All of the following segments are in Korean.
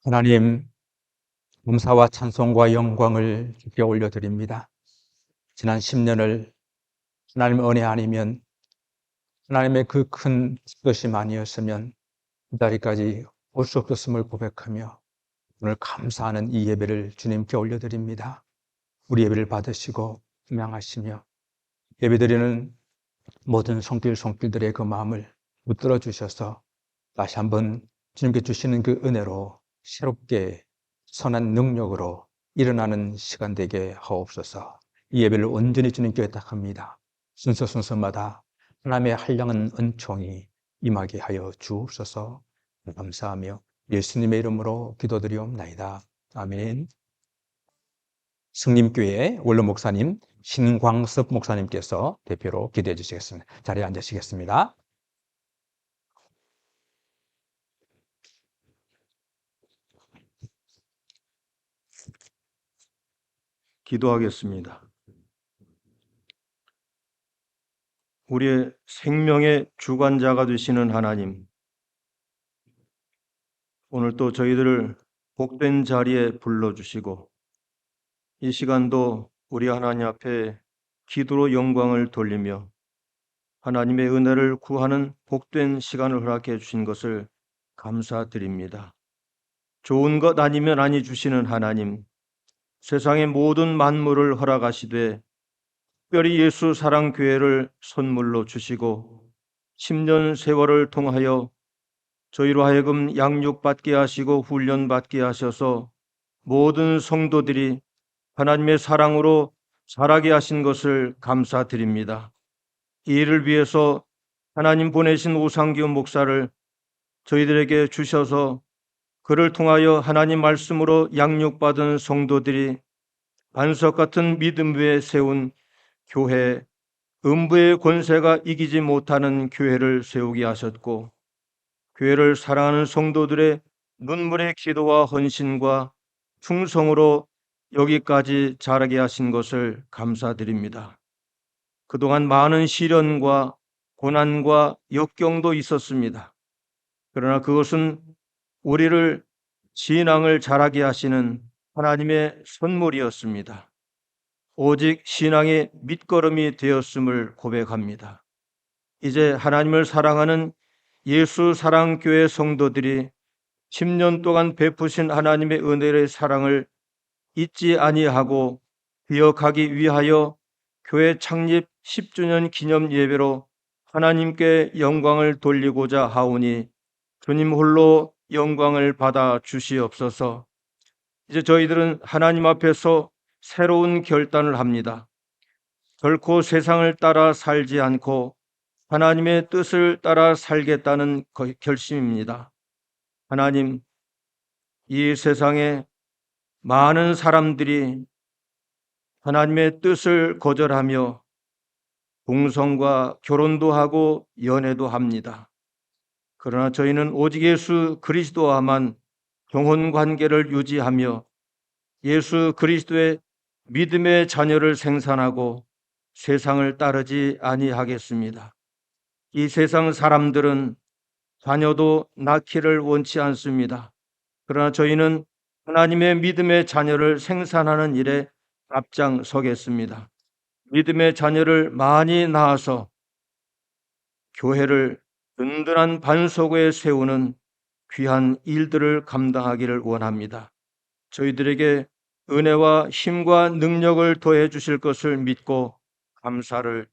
하나님, 감사와 찬송과 영광을 주께 올려드립니다. 지난 10년을 하나님의 은혜 아니면, 하나님의 그 큰 뜻이 아니었으면 이 자리까지 올 수 없었음을 고백하며 오늘 감사하는 이 예배를 주님께 올려드립니다. 우리 예배를 받으시고 분양하시며 예배드리는 모든 손길들의 그 마음을 붙들어 주셔서 다시 한번 주님께 주시는 그 은혜로 새롭게 선한 능력으로 일어나는 시간 되게 하옵소서. 이 예배를 온전히 주님께 의탁합니다. 순서마다 하나님의 한량한 은총이 임하게 하여 주옵소서. 감사하며 예수님의 이름으로 기도드리옵나이다. 아멘. 승림교회 원로 목사님 신광섭 목사님께서 대표로 기도해 주시겠습니다. 자리에 앉으시겠습니다. 기도하겠습니다. 우리의 생명의 주관자가 되시는 하나님, 오늘 또 저희들을 복된 자리에 불러주시고 이 시간도 우리 하나님 앞에 기도로 영광을 돌리며 하나님의 은혜를 구하는 복된 시간을 허락해 주신 것을 감사드립니다. 좋은 것 아니면 아니 주시는 하나님, 세상의 모든 만물을 허락하시되 특별히 예수 사랑교회를 선물로 주시고 10년 세월을 통하여 저희로 하여금 양육받게 하시고 훈련받게 하셔서 모든 성도들이 하나님의 사랑으로 자라게 하신 것을 감사드립니다. 이 일을 위해서 하나님 보내신 오상기훈 목사를 저희들에게 주셔서 그를 통하여 하나님 말씀으로 양육받은 성도들이 반석 같은 믿음 위에 세운 교회, 음부의 권세가 이기지 못하는 교회를 세우게 하셨고 교회를 사랑하는 성도들의 눈물의 기도와 헌신과 충성으로 여기까지 자라게 하신 것을 감사드립니다. 그동안 많은 시련과 고난과 역경도 있었습니다. 그러나 그것은 우리를 신앙을 자라게 하시는 하나님의 선물이었습니다. 오직 신앙의 밑거름이 되었음을 고백합니다. 이제 하나님을 사랑하는 예수 사랑교회 성도들이 10년 동안 베푸신 하나님의 은혜의 사랑을 잊지 아니하고 기억하기 위하여 교회 창립 10주년 기념 예배로 하나님께 영광을 돌리고자 하오니 주님 홀로 영광을 받아 주시옵소서. 이제 저희들은 하나님 앞에서 새로운 결단을 합니다. 결코 세상을 따라 살지 않고 하나님의 뜻을 따라 살겠다는 결심입니다. 하나님, 이 세상에 많은 사람들이 하나님의 뜻을 거절하며 동성과 결혼도 하고 연애도 합니다. 그러나 저희는 오직 예수 그리스도와만 영혼 관계를 유지하며 예수 그리스도의 믿음의 자녀를 생산하고 세상을 따르지 아니하겠습니다. 이 세상 사람들은 자녀도 낳기를 원치 않습니다. 그러나 저희는 하나님의 믿음의 자녀를 생산하는 일에 앞장서겠습니다. 믿음의 자녀를 많이 낳아서 교회를 든든한 반석 위에 세우는 귀한 일들을 감당하기를 원합니다. 저희들에게 은혜와 힘과 능력을 더해 주실 것을 믿고 감사를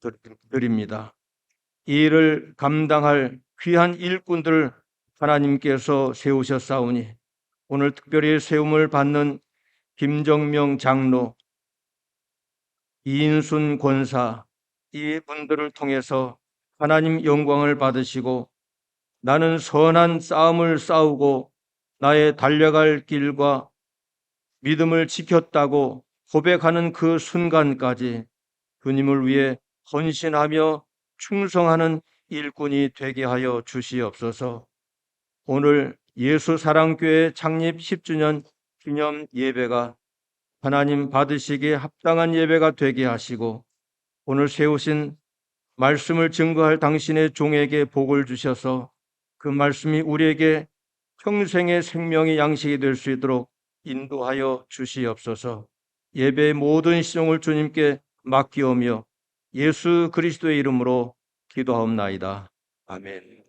드립니다. 이 일을 감당할 귀한 일꾼들을 하나님께서 세우셨사오니 오늘 특별히 세움을 받는 김정명 장로, 이인순 권사, 이 분들을 통해서 하나님 영광을 받으시고 나는 선한 싸움을 싸우고 나의 달려갈 길과 믿음을 지켰다고 고백하는 그 순간까지 주님을 위해 헌신하며 충성하는 일꾼이 되게 하여 주시옵소서. 오늘 예수 사랑교회 창립 10주년 기념 예배가 하나님 받으시기에 합당한 예배가 되게 하시고 오늘 세우신 말씀을 증거할 당신의 종에게 복을 주셔서 그 말씀이 우리에게 평생의 생명의 양식이 될 수 있도록 인도하여 주시옵소서. 예배의 모든 시종을 주님께 맡기오며 예수 그리스도의 이름으로 기도하옵나이다. 아멘.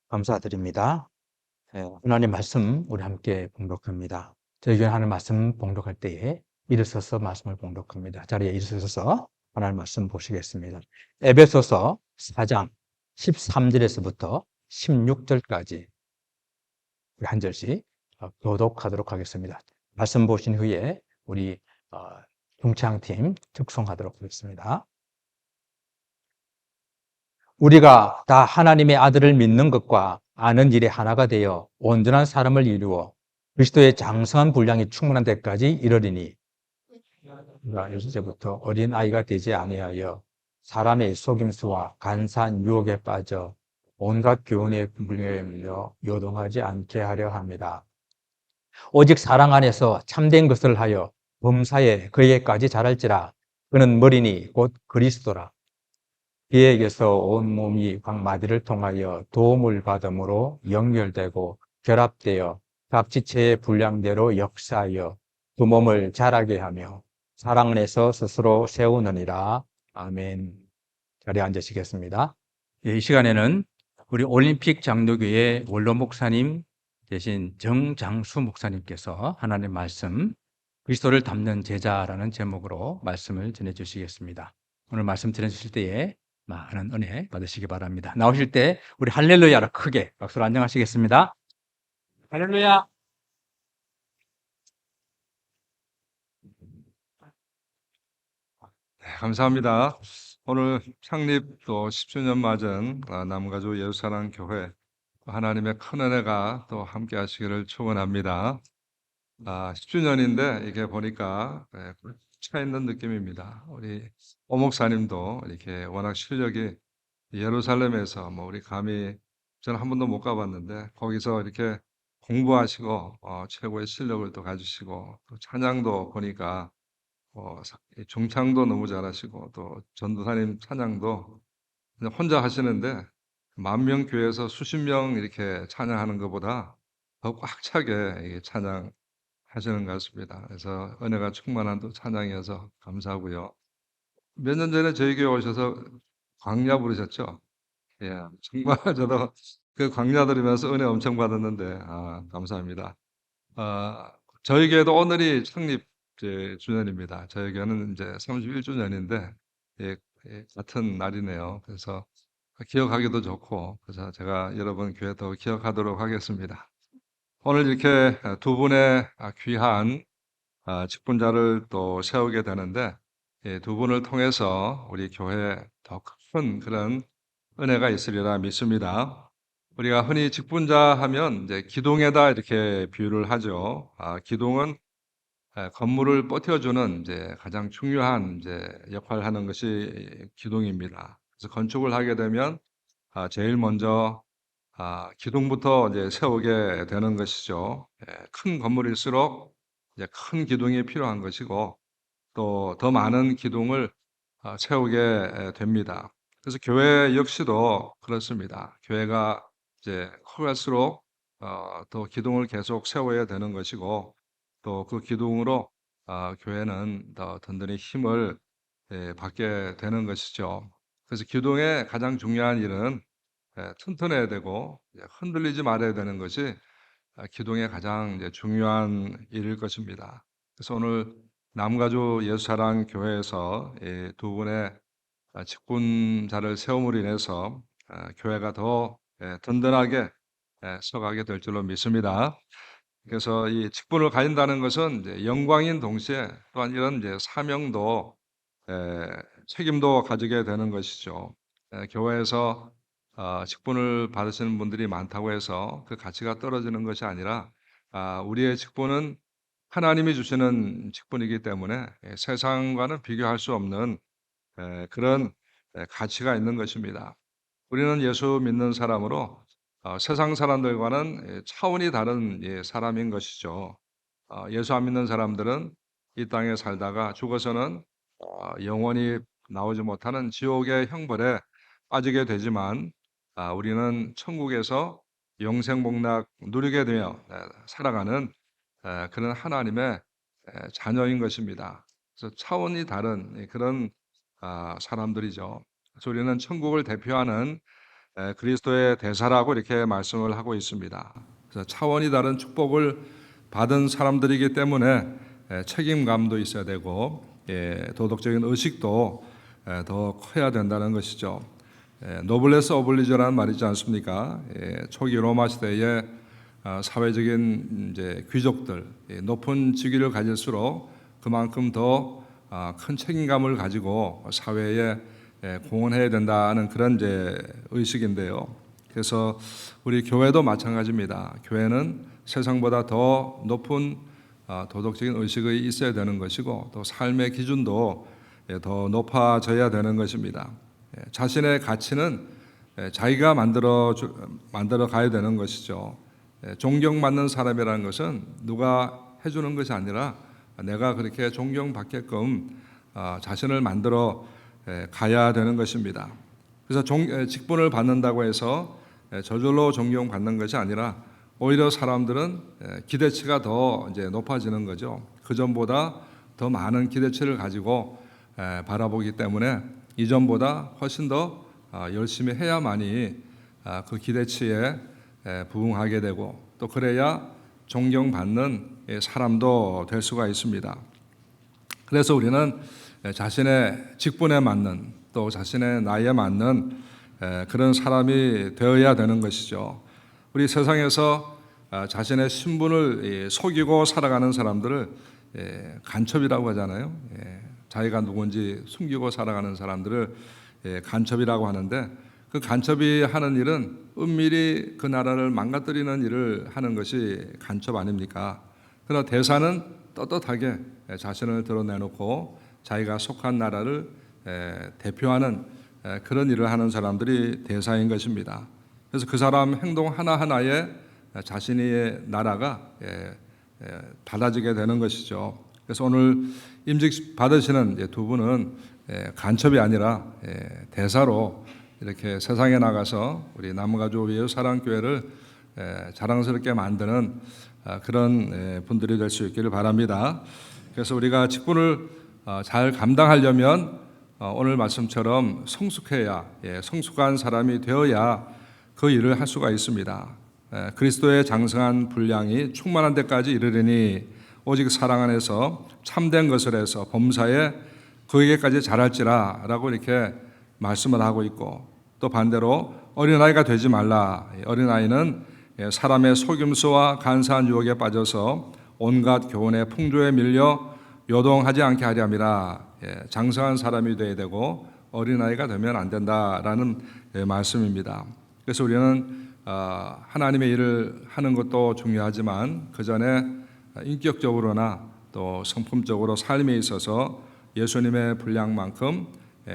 감사드립니다. 하나님 말씀 우리 함께 봉독합니다. 저희 교회 하나님 말씀 봉독할 때에 일어서서 말씀을 봉독합니다. 자리에 일어서서 하나님 말씀 보시겠습니다. 에베소서 4장 13절에서부터 16절까지 우리 한 절씩 교독하도록 하겠습니다. 말씀 보신 후에 우리 중창팀 특송하도록 하겠습니다. 우리가 다 하나님의 아들을 믿는 것과 아는 일에 하나가 되어 온전한 사람을 이루어 그리스도의 장성한 분량이 충만한 데까지 이르리니, 우리가 6절부터 어린 아이가 되지 아니하여 사람의 속임수와 간사한 유혹에 빠져 온갖 교훈의 물에 밀려 요동하지 않게 하려 합니다. 오직 사랑 안에서 참된 것을 하여 범사에 그에게까지 자랄지라. 그는 머리니 곧 그리스도라. 그에게서 온 몸이 각 마디를 통하여 도움을 받음으로 연결되고 결합되어 각 지체의 분량대로 역사하여 두 몸을 자라게 하며 사랑 안에서 스스로 세우느니라. 아멘. 자리에 앉으시겠습니다. 이 시간에는 우리 올림픽 장로교회 원로 목사님 대신 정장수 목사님께서 하나님 말씀 그리스도를 닮는 제자라는 제목으로 말씀을 전해주시겠습니다. 오늘 말씀 전해주실 때에 많은 은혜 받으시기 바랍니다. 나오실 때 우리 할렐루야로 크게 박수로 안녕하시겠습니다. 할렐루야. 네, 감사합니다. 오늘 창립 또 10주년 맞은 남가주 예루살렘 교회 하나님의 큰 은혜가 또 함께 하시기를 축원합니다. 10주년인데 이게 보니까 차 있는 느낌입니다. 우리 오 목사님도 이렇게 워낙 실력이 예루살렘에서 우리 감히 저는 한 번도 못 가봤는데 거기서 이렇게 공부하시고 최고의 실력을 또 가지시고 또 찬양도 보니까 이 중창도 너무 잘하시고 또 전도사님 찬양도 그냥 혼자 하시는데 10,000명 교회에서 수십 명 이렇게 찬양하는 것보다 더 꽉 차게 이게 찬양하시는 것 같습니다. 그래서 은혜가 충만한 또 찬양이어서 감사하고요. 몇 년 전에 저희 교회 오셔서 광야 부르셨죠? 예, 정말 저도 그 광야 들으면서 은혜 엄청 받았는데 감사합니다. 저희 교회도 오늘이 창립 주년입니다. 저희 교회는 이제 31주년인데 같은 날이네요. 그래서 기억하기도 좋고 그래서 제가 여러분 교회 더 기억하도록 하겠습니다. 오늘 이렇게 두 분의 귀한 직분자를 또 세우게 되는데 두 분을 통해서 우리 교회에 더 큰 그런 은혜가 있으리라 믿습니다. 우리가 흔히 직분자 하면 이제 기둥에다 이렇게 비유를 하죠. 기둥은 건물을 버텨주는 이제 가장 중요한 이제 역할을 하는 것이 기둥입니다. 그래서 건축을 하게 되면 제일 먼저 기둥부터 이제 세우게 되는 것이죠. 큰 건물일수록 이제 큰 기둥이 필요한 것이고 또 더 많은 기둥을 세우게 됩니다. 그래서 교회 역시도 그렇습니다. 교회가 이제 커갈수록 더 기둥을 계속 세워야 되는 것이고 또 그 기둥으로 교회는 더 든든히 힘을 받게 되는 것이죠. 그래서 기둥의 가장 중요한 일은 튼튼해야 되고 흔들리지 말아야 되는 것이 기둥의 가장 이제 중요한 일일 것입니다. 그래서 오늘 남가주 예수사랑 교회에서 두 분의 직분자를 세움으로 인해서 교회가 더 든든하게 서가게 될 줄로 믿습니다. 그래서 이 직분을 가진다는 것은 이제 영광인 동시에 또한 이런 이제 사명도 책임도 가지게 되는 것이죠. 교회에서 직분을 받으시는 분들이 많다고 해서 그 가치가 떨어지는 것이 아니라 우리의 직분은 하나님이 주시는 직분이기 때문에 세상과는 비교할 수 없는 그런 가치가 있는 것입니다. 우리는 예수 믿는 사람으로 세상 사람들과는 차원이 다른 사람인 것이죠. 예수 안 믿는 사람들은 이 땅에 살다가 죽어서는 영원히 나오지 못하는 지옥의 형벌에 빠지게 되지만 우리는 천국에서 영생복락 누리게 되어 살아가는 그런 하나님의 자녀인 것입니다. 그래서 차원이 다른 그런 사람들이죠. 그래서 우리는 천국을 대표하는 그리스도의 대사라고 이렇게 말씀을 하고 있습니다. 그래서 차원이 다른 축복을 받은 사람들이기 때문에 책임감도 있어야 되고 도덕적인 의식도 더 커야 된다는 것이죠. 노블레스 오블리주라는 말이 있지 않습니까? 초기 로마 시대에 사회적인 이제 귀족들 높은 직위를 가질수록 그만큼 더 큰 책임감을 가지고 사회에 공헌해야 된다는 그런 이제 의식인데요. 그래서 우리 교회도 마찬가지입니다. 교회는 세상보다 더 높은 도덕적인 의식이 있어야 되는 것이고 또 삶의 기준도 더 높아져야 되는 것입니다. 자신의 가치는 자기가 만들어 가야 되는 것이죠. 존경받는 사람이라는 것은 누가 해주는 것이 아니라 내가 그렇게 존경받게끔 자신을 만들어 가야 되는 것입니다. 그래서 직분을 받는다고 해서 저절로 존경받는 것이 아니라 오히려 사람들은 기대치가 더 이제 높아지는 거죠. 그 전보다 더 많은 기대치를 가지고 바라보기 때문에 이전보다 훨씬 더 열심히 해야만이 그 기대치에 부응하게 되고 또 그래야 존경받는 사람도 될 수가 있습니다. 그래서 우리는 자신의 직분에 맞는 또 자신의 나이에 맞는 그런 사람이 되어야 되는 것이죠. 우리 세상에서 자신의 신분을 속이고 살아가는 사람들을 간첩이라고 하잖아요. 자기가 누군지 숨기고 살아가는 사람들을 간첩이라고 하는데 그 간첩이 하는 일은 은밀히 그 나라를 망가뜨리는 일을 하는 것이 간첩 아닙니까? 그러나 대사는 떳떳하게 자신을 드러내놓고 자기가 속한 나라를 대표하는 그런 일을 하는 사람들이 대사인 것입니다. 그래서 그 사람 행동 하나하나에 자신의 나라가 달라지게 되는 것이죠. 그래서 오늘 임직 받으시는 두 분은 간첩이 아니라 대사로 이렇게 세상에 나가서 우리 남가주 예수사랑교회를 자랑스럽게 만드는 그런 분들이 될 수 있기를 바랍니다. 그래서 우리가 직분을 잘 감당하려면 오늘 말씀처럼 성숙해야 성숙한 사람이 되어야 그 일을 할 수가 있습니다. 그리스도의 장성한 분량이 충만한 데까지 이르리니 오직 사랑 안에서 참된 것을 해서 범사에 그에게까지 자랄지라 라고 이렇게 말씀을 하고 있고 또 반대로 어린아이가 되지 말라. 어린아이는 사람의 속임수와 간사한 유혹에 빠져서 온갖 교훈의 풍조에 밀려 요동하지 않게 하려 함이라. 장성한 사람이 되어야 되고 어린아이가 되면 안 된다라는 말씀입니다. 그래서 우리는 하나님의 일을 하는 것도 중요하지만 그 전에 인격적으로나 또 성품적으로 삶에 있어서 예수님의 분량만큼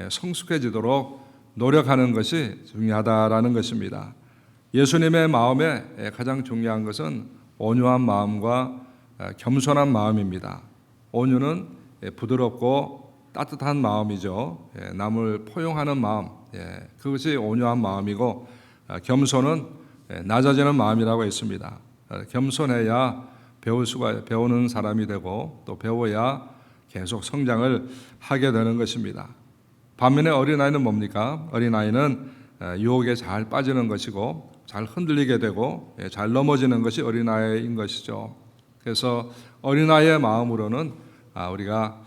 성숙해지도록 노력하는 것이 중요하다라는 것입니다. 예수님의 마음에 가장 중요한 것은 온유한 마음과 겸손한 마음입니다. 온유는 부드럽고 따뜻한 마음이죠. 남을 포용하는 마음, 그것이 온유한 마음이고 겸손은 낮아지는 마음이라고 했습니다. 겸손해야 배우는 사람이 되고 또 배워야 계속 성장을 하게 되는 것입니다. 반면에 어린아이는 뭡니까? 어린아이는 유혹에 잘 빠지는 것이고 잘 흔들리게 되고 잘 넘어지는 것이 어린아이인 것이죠. 그래서 어린아이의 마음으로는 우리가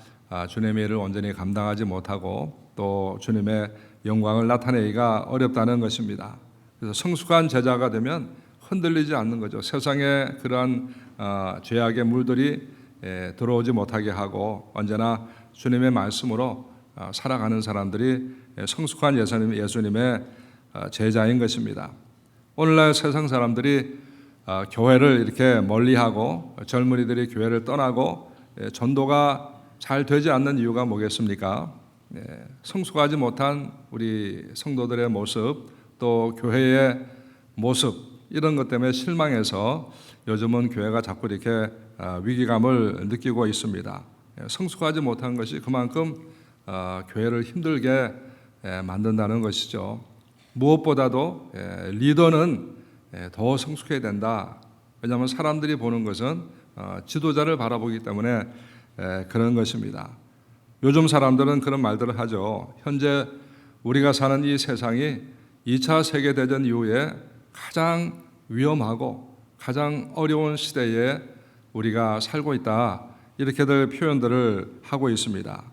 주님의 일을 온전히 감당하지 못하고 또 주님의 영광을 나타내기가 어렵다는 것입니다. 그래서 성숙한 제자가 되면 흔들리지 않는 거죠. 세상에 그러한 죄악의 물들이 들어오지 못하게 하고 언제나 주님의 말씀으로 살아가는 사람들이 성숙한 예수님의 제자인 것입니다. 오늘날 세상 사람들이 교회를 이렇게 멀리하고 젊은이들이 교회를 떠나고 전도가 잘 되지 않는 이유가 뭐겠습니까? 성숙하지 못한 우리 성도들의 모습, 또 교회의 모습, 이런 것 때문에 실망해서 요즘은 교회가 자꾸 이렇게 위기감을 느끼고 있습니다. 성숙하지 못한 것이 그만큼 교회를 힘들게 만든다는 것이죠. 무엇보다도 리더는 더 성숙해야 된다. 왜냐하면 사람들이 보는 것은 지도자를 바라보기 때문에 그런 것입니다. 요즘 사람들은 그런 말들을 하죠. 현재 우리가 사는 이 세상이 2차 세계대전 이후에 가장 위험하고 가장 어려운 시대에 우리가 살고 있다. 이렇게들 표현들을 하고 있습니다.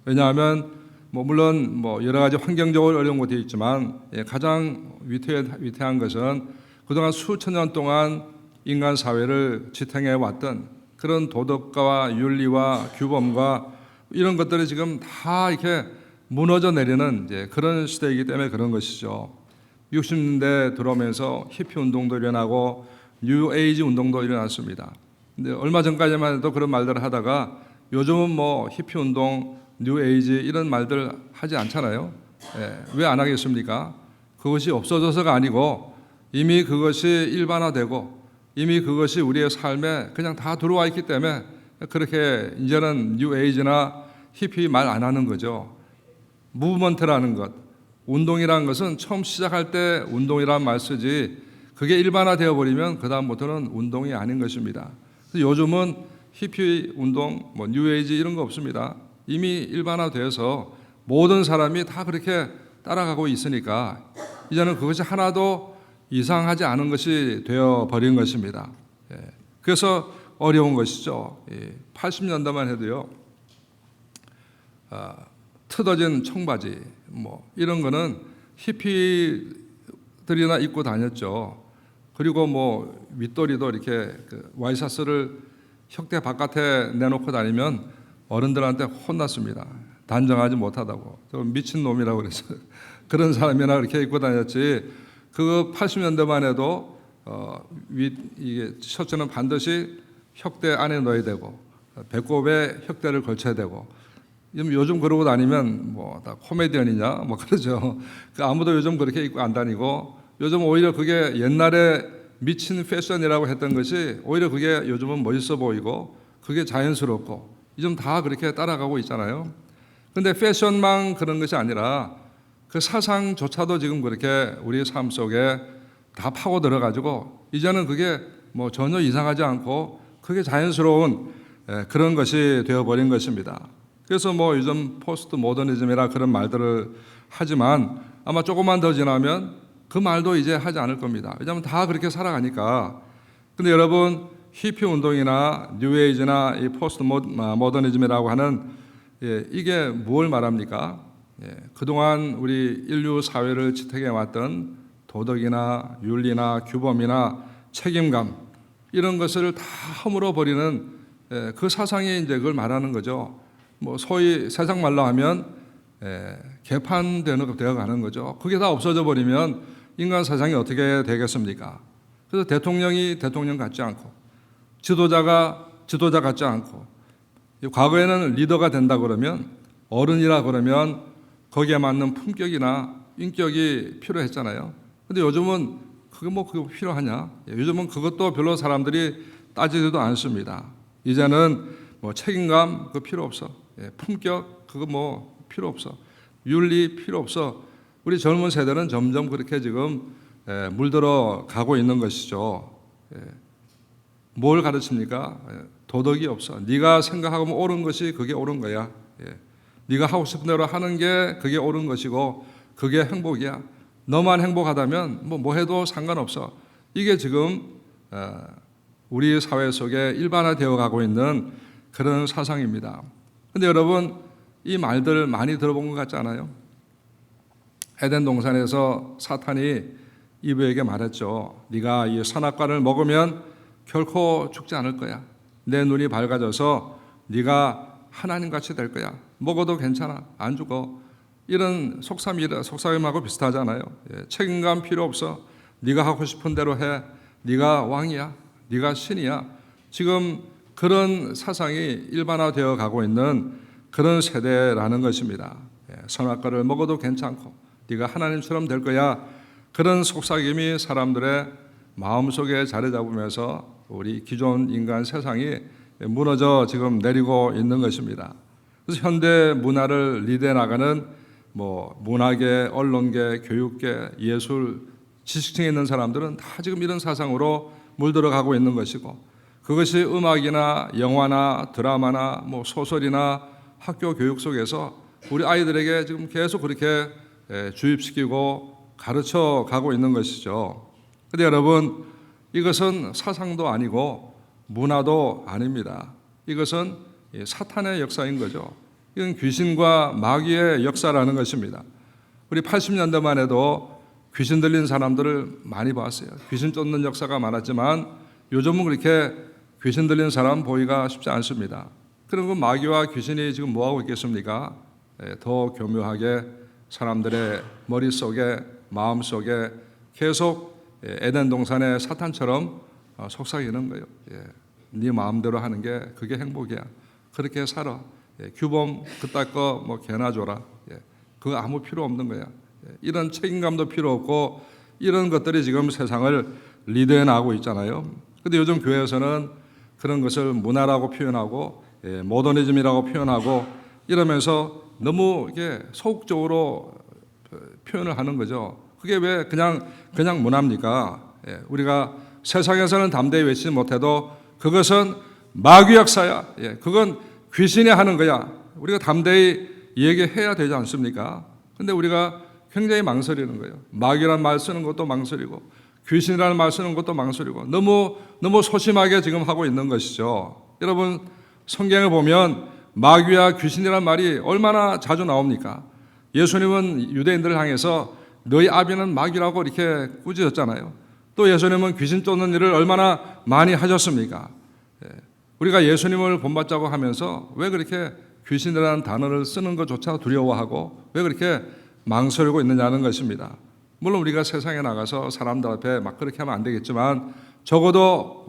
왜냐하면 물론 여러 가지 환경적으로 어려운 것도 있지만 가장 위태한 것은 그동안 수천 년 동안 인간 사회를 지탱해 왔던 그런 도덕과 윤리와 규범과 이런 것들이 지금 다 이렇게 무너져 내리는 그런 시대이기 때문에 그런 것이죠. 60년대 들어오면서 히피 운동도 일어나고 뉴 에이지 운동도 일어났습니다. 근데 얼마 전까지만 해도 그런 말들을 하다가 요즘은 히피 운동, 뉴 에이지 이런 말들 하지 않잖아요. 왜 안 하겠습니까? 그것이 없어져서가 아니고 이미 그것이 일반화되고 이미 그것이 우리의 삶에 그냥 다 들어와 있기 때문에 그렇게 이제는 뉴 에이지나 히피 말 안 하는 거죠. 무브먼트라는 것, 운동이라는 것은 처음 시작할 때 운동이라는 말 쓰지 그게 일반화되어 버리면 그 다음부터는 운동이 아닌 것입니다. 그래서 요즘은 히피 운동, 뉴 에이지 이런 거 없습니다. 이미 일반화되어서 모든 사람이 다 그렇게 따라가고 있으니까 이제는 그것이 하나도 이상하지 않은 것이 되어버린 것입니다. 그래서 어려운 것이죠. 80년대만 해도요. 뜯어진 청바지 이런 거는 히피들이나 입고 다녔죠. 그리고 윗도리도 이렇게 와이셔츠를 혁대 바깥에 내놓고 다니면 어른들한테 혼났습니다. 단정하지 못하다고. 미친 놈이라고 그래서 그런 사람이나 그렇게 입고 다녔지. 그 80년대만 해도 이게 셔츠는 반드시 혁대 안에 넣어야 되고 배꼽에 혁대를 걸쳐야 되고 요즘 그러고 다니면 다 코미디언이냐 그러죠. 아무도 요즘 그렇게 입고 안 다니고 요즘 오히려 그게 옛날에 미친 패션이라고 했던 것이 오히려 그게 요즘은 멋있어 보이고 그게 자연스럽고 요즘 다 그렇게 따라가고 있잖아요. 그런데 패션만 그런 것이 아니라 그 사상조차도 지금 그렇게 우리 삶 속에 다 파고 들어가지고 이제는 그게 전혀 이상하지 않고 그게 자연스러운 그런 것이 되어버린 것입니다. 그래서 요즘 포스트 모더니즘이라 그런 말들을 하지만 아마 조금만 더 지나면 그 말도 이제 하지 않을 겁니다. 왜냐하면 다 그렇게 살아가니까. 근데 여러분 히피 운동이나 뉴에이지나 이 포스트 모더니즘이라고 하는 이게 뭘 말합니까? 그동안 우리 인류 사회를 지탱해 왔던 도덕이나 윤리나 규범이나 책임감 이런 것을 다 허물어 버리는 그 사상이 이제 그걸 말하는 거죠. 소위 세상 말로 하면 개판되어 가는 거죠. 그게 다 없어져 버리면 인간 세상이 어떻게 되겠습니까? 그래서 대통령이 대통령 같지 않고 지도자가 지도자 같지 않고 과거에는 리더가 된다 그러면 어른이라 그러면 거기에 맞는 품격이나 인격이 필요했잖아요. 근데 요즘은 그거 필요하냐? 요즘은 그것도 별로 사람들이 따지지도 않습니다. 이제는 책임감 그거 필요 없어. 품격 그거 필요 없어. 윤리 필요 없어. 우리 젊은 세대는 점점 그렇게 지금 물들어 가고 있는 것이죠. 뭘 가르칩니까? 도덕이 없어. 네가 생각하고 옳은 것이 그게 옳은 거야. 네가 하고 싶은 대로 하는 게 그게 옳은 것이고 그게 행복이야. 너만 행복하다면 뭐 해도 상관없어. 이게 지금 우리 사회 속에 일반화되어 가고 있는 그런 사상입니다. 그런데 여러분 이 말들 많이 들어본 것 같지 않아요? 에덴 동산에서 사탄이 이브에게 말했죠. 네가 이 선악과를 먹으면 결코 죽지 않을 거야. 내 눈이 밝아져서 네가 하나님같이 될 거야. 먹어도 괜찮아. 안 죽어. 이런 속삭임하고 비슷하잖아요. 책임감 필요 없어. 네가 하고 싶은 대로 해. 네가 왕이야. 네가 신이야. 지금 그런 사상이 일반화되어 가고 있는 그런 세대라는 것입니다. 선악과를 먹어도 괜찮고 네가 하나님처럼 될 거야. 그런 속삭임이 사람들의 마음속에 자리 잡으면서 우리 기존 인간 세상이 무너져 지금 내리고 있는 것입니다. 그래서 현대 문화를 리드해 나가는 문화계, 언론계, 교육계, 예술, 지식층에 있는 사람들은 다 지금 이런 사상으로 물들어가고 있는 것이고, 그것이 음악이나 영화나 드라마나 소설이나 학교 교육 속에서 우리 아이들에게 지금 계속 그렇게 주입시키고 가르쳐 가고 있는 것이죠. 그런데 여러분, 이것은 사상도 아니고 문화도 아닙니다. 이것은 사탄의 역사인 거죠. 이건 귀신과 마귀의 역사라는 것입니다. 우리 80년대만 해도 귀신 들린 사람들을 많이 봤어요. 귀신 쫓는 역사가 많았지만 요즘은 그렇게 귀신 들린 사람 보기가 쉽지 않습니다. 그런 건 마귀와 귀신이 지금 뭐하고 있겠습니까? 더 교묘하게 사람들의 머릿속에, 마음속에 계속 에덴 동산의 사탄처럼 속삭이는 거예요. 네 마음대로 하는 게 그게 행복이야. 그렇게 살아. 규범 그따 거 개나 줘라. 그거 아무 필요 없는 거야. 이런 책임감도 필요 없고 이런 것들이 지금 세상을 리드해 나가고 있잖아요. 근데 요즘 교회에서는 그런 것을 문화라고 표현하고 모더니즘이라고 표현하고 이러면서 너무 이게 소극적으로 표현을 하는 거죠. 그게 왜 그냥 문화입니까? 우리가 세상에서는 담대히 외치지 못해도 그것은 마귀 역사야. 그건 귀신이 하는 거야. 우리가 담대히 얘기해야 되지 않습니까? 근데 우리가 굉장히 망설이는 거예요. 마귀라는 말 쓰는 것도 망설이고 귀신이라는 말 쓰는 것도 망설이고 너무 소심하게 지금 하고 있는 것이죠. 여러분, 성경을 보면 마귀와 귀신이라는 말이 얼마나 자주 나옵니까? 예수님은 유대인들을 향해서 너희 아비는 마귀라고 이렇게 꾸짖었잖아요. 또 예수님은 귀신 쫓는 일을 얼마나 많이 하셨습니까? 우리가 예수님을 본받자고 하면서 왜 그렇게 귀신이라는 단어를 쓰는 것조차 두려워하고 왜 그렇게 망설이고 있느냐는 것입니다. 물론 우리가 세상에 나가서 사람들 앞에 막 그렇게 하면 안 되겠지만 적어도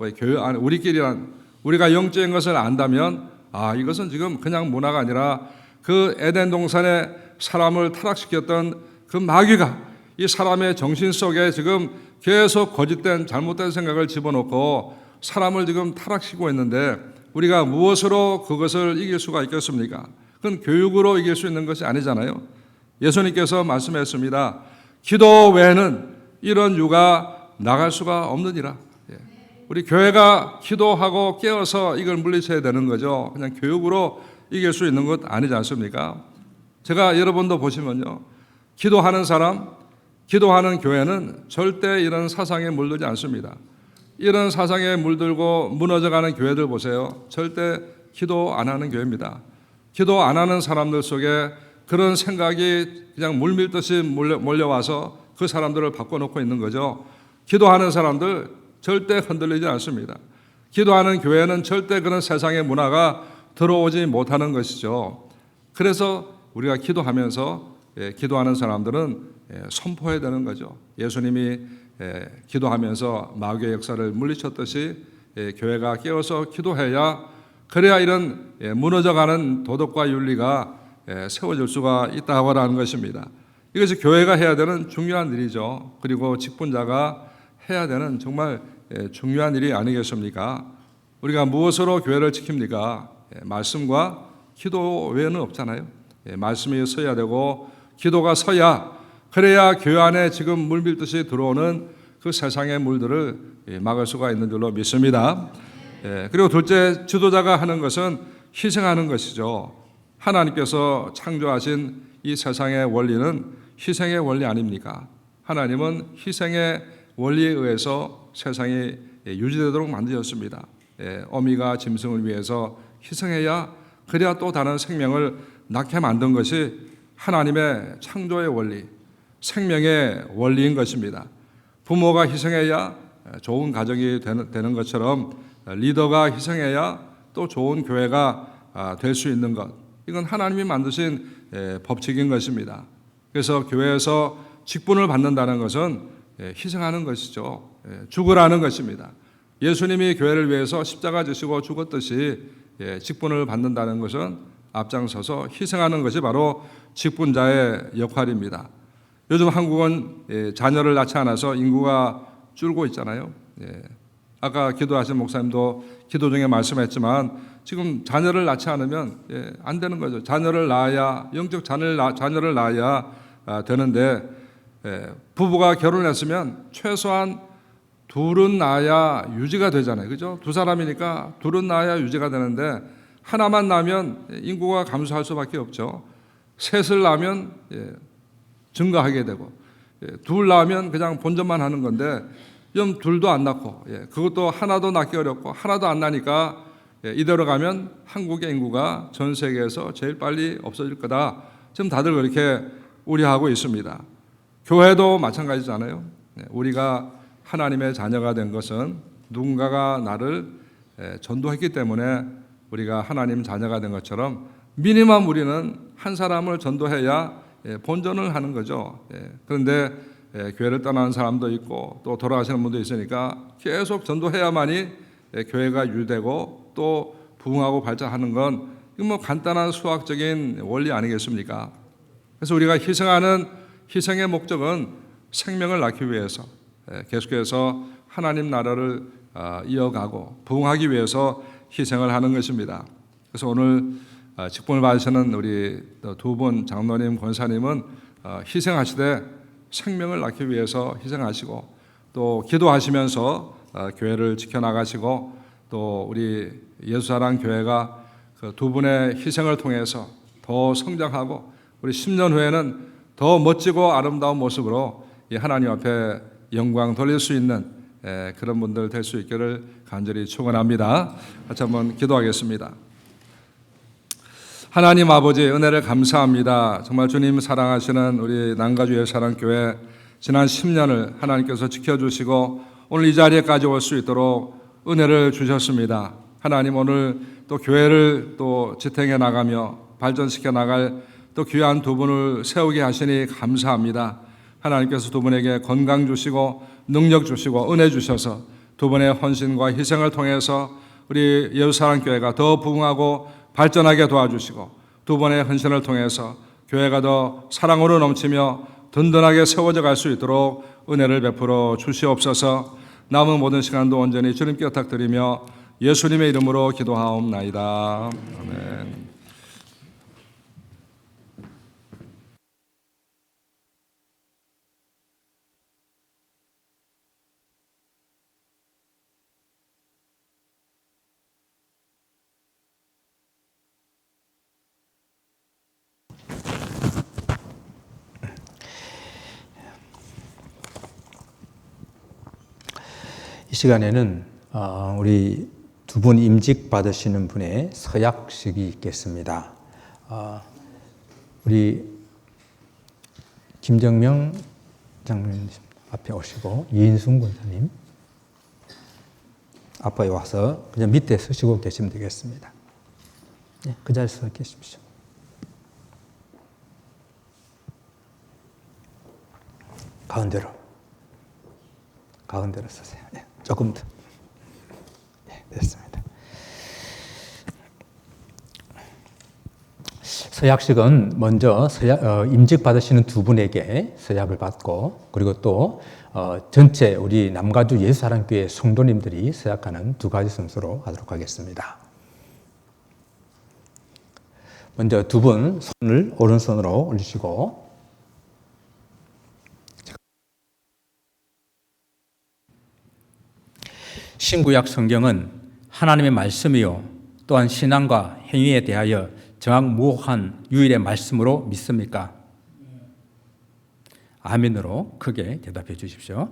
우리가 영적인 것을 안다면 이것은 지금 그냥 문화가 아니라 그 에덴 동산에 사람을 타락시켰던 그 마귀가 이 사람의 정신 속에 지금 계속 거짓된 잘못된 생각을 집어넣고 사람을 지금 타락시키고 있는데 우리가 무엇으로 그것을 이길 수가 있겠습니까? 그건 교육으로 이길 수 있는 것이 아니잖아요. 예수님께서 말씀했습니다. 기도 외에는 이런 유가 나갈 수가 없느니라. 우리 교회가 기도하고 깨어서 이걸 물리쳐야 되는 거죠. 그냥 교육으로 이길 수 있는 것 아니지 않습니까? 제가 여러분도 보시면요. 기도하는 사람, 기도하는 교회는 절대 이런 사상에 물들지 않습니다. 이런 사상에 물들고 무너져가는 교회들 보세요. 절대 기도 안 하는 교회입니다. 기도 안 하는 사람들 속에 그런 생각이 그냥 물밀듯이 몰려와서 그 사람들을 바꿔놓고 있는 거죠. 기도하는 사람들 절대 흔들리지 않습니다. 기도하는 교회는 절대 그런 세상의 문화가 들어오지 못하는 것이죠. 그래서 우리가 기도하면서 기도하는 사람들은 선포해야 되는 거죠. 예수님이 기도하면서 마귀의 역사를 물리쳤듯이 교회가 깨어서 기도해야 그래야 이런 무너져가는 도덕과 윤리가 세워질 수가 있다고 하는 것입니다. 이것이 교회가 해야 되는 중요한 일이죠. 그리고 직분자가 해야 되는 정말 중요한 일이 아니겠습니까? 우리가 무엇으로 교회를 지킵니까? 말씀과 기도 외에는 없잖아요. 말씀이 서야 되고 기도가 서야 그래야 교회 안에 지금 물밀듯이 들어오는 그 세상의 물들을 막을 수가 있는 줄로 믿습니다. 그리고 둘째, 지도자가 하는 것은 희생하는 것이죠. 하나님께서 창조하신 이 세상의 원리는 희생의 원리 아닙니까? 하나님은 희생의 원리에 의해서 세상이 유지되도록 만드셨습니다. 어미가 짐승을 위해서 희생해야 그래야 또 다른 생명을 낳게 만든 것이 하나님의 창조의 원리, 생명의 원리인 것입니다. 부모가 희생해야 좋은 가정이 되는 것처럼 리더가 희생해야 또 좋은 교회가 될 수 있는 것. 이건 하나님이 만드신 법칙인 것입니다. 그래서 교회에서 직분을 받는다는 것은 희생하는 것이죠. 죽으라는 것입니다. 예수님이 교회를 위해서 십자가 지시고 죽었듯이 직분을 받는다는 것은 앞장서서 희생하는 것이 바로 직분자의 역할입니다. 요즘 한국은 자녀를 낳지 않아서 인구가 줄고 있잖아요. 아까 기도하신 목사님도 기도 중에 말씀했지만 지금 자녀를 낳지 않으면 안 되는 거죠. 자녀를 낳아야 영적 자녀를 낳아야 되는데 부부가 결혼했으면 최소한 둘은 낳아야 유지가 되잖아요. 그죠? 두 사람이니까 둘은 낳아야 유지가 되는데 하나만 낳으면 인구가 감소할 수밖에 없죠. 셋을 낳으면 증가하게 되고 둘 낳으면 그냥 본전만 하는 건데 좀 둘도 안 낳고 그것도 하나도 낳기 어렵고 하나도 안 나니까 이대로 가면 한국의 인구가 전 세계에서 제일 빨리 없어질 거다. 지금 다들 그렇게 우려하고 있습니다. 교회도 마찬가지잖아요. 우리가 하나님의 자녀가 된 것은 누군가가 나를 전도했기 때문에 우리가 하나님 자녀가 된 것처럼 미니멈 우리는 한 사람을 전도해야 본전을 하는 거죠. 그런데 교회를 떠나는 사람도 있고 또 돌아가시는 분도 있으니까 계속 전도해야만이 교회가 유지되고 또 부흥하고 발전하는 건 이건 뭐 간단한 수학적인 원리 아니겠습니까? 그래서 우리가 희생하는 희생의 목적은 생명을 낳기 위해서 계속해서 하나님 나라를 이어가고 부흥하기 위해서 희생을 하는 것입니다. 그래서 오늘 직분을 받으시는 우리 두 분 장로님, 권사님은 희생하시되 생명을 낳기 위해서 희생하시고 또 기도하시면서 교회를 지켜나가시고 또 우리 예수사랑 교회가 그 두 분의 희생을 통해서 더 성장하고 우리 10년 후에는 더 멋지고 아름다운 모습으로 이 하나님 앞에 영광 돌릴 수 있는 그런 분들 될 수 있기를 간절히 축원합니다. 같이 한번 기도하겠습니다. 하나님 아버지 은혜를 감사합니다. 정말 주님 사랑하시는 우리 난가주의 사랑교회 지난 10년을 하나님께서 지켜주시고 오늘 이 자리에까지 올 수 있도록 은혜를 주셨습니다. 하나님 오늘 또 교회를 또 지탱해 나가며 발전시켜 나갈 또 귀한 두 분을 세우게 하시니 감사합니다. 하나님께서 두 분에게 건강 주시고 능력 주시고 은혜 주셔서 두 분의 헌신과 희생을 통해서 우리 예루살렘교회가 더 부흥하고 발전하게 도와주시고 두 분의 헌신을 통해서 교회가 더 사랑으로 넘치며 든든하게 세워져 갈 수 있도록 은혜를 베풀어 주시옵소서. 남은 모든 시간도 온전히 주님께 부탁드리며 예수님의 이름으로 기도하옵나이다. 아멘. 이 시간에는 우리 두 분 임직 받으시는 분의 서약식이 있겠습니다. 우리 김정명 장로님 앞에 오시고 이인순 권사님 앞에 와서 그냥 밑에 서시고 계시면 되겠습니다. 그 자리에 서 계십시오. 가운데로 서세요. 조금 더. 됐습니다. 서약식은 먼저 임직 받으시는 두 분에게 서약을 받고 그리고 또 전체 우리 남가주 예수사랑교회 성도님들이 서약하는 두 가지 순서로 하도록 하겠습니다. 먼저 두 분 손을 오른손으로 올리시고 신구약 성경은 하나님의 말씀이요 또한 신앙과 행위에 대하여 정확무한 유일의 말씀으로 믿습니까? 아멘으로 크게 대답해 주십시오.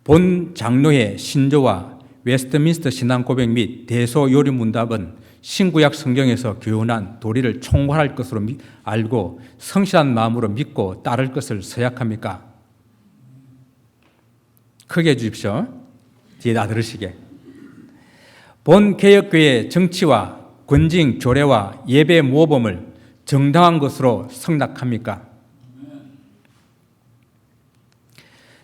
본 장로의 신조와 웨스트민스터 신앙 고백 및 대소 요리 문답은 신구약 성경에서 교훈한 도리를 총괄할 것으로 알고 성실한 마음으로 믿고 따를 것을 서약합니까? 크게 해 주십시오. 뒤에 다 들으시게. 본 개혁교회 정치와 권징 조례와 예배 모범을 정당한 것으로 생각합니까?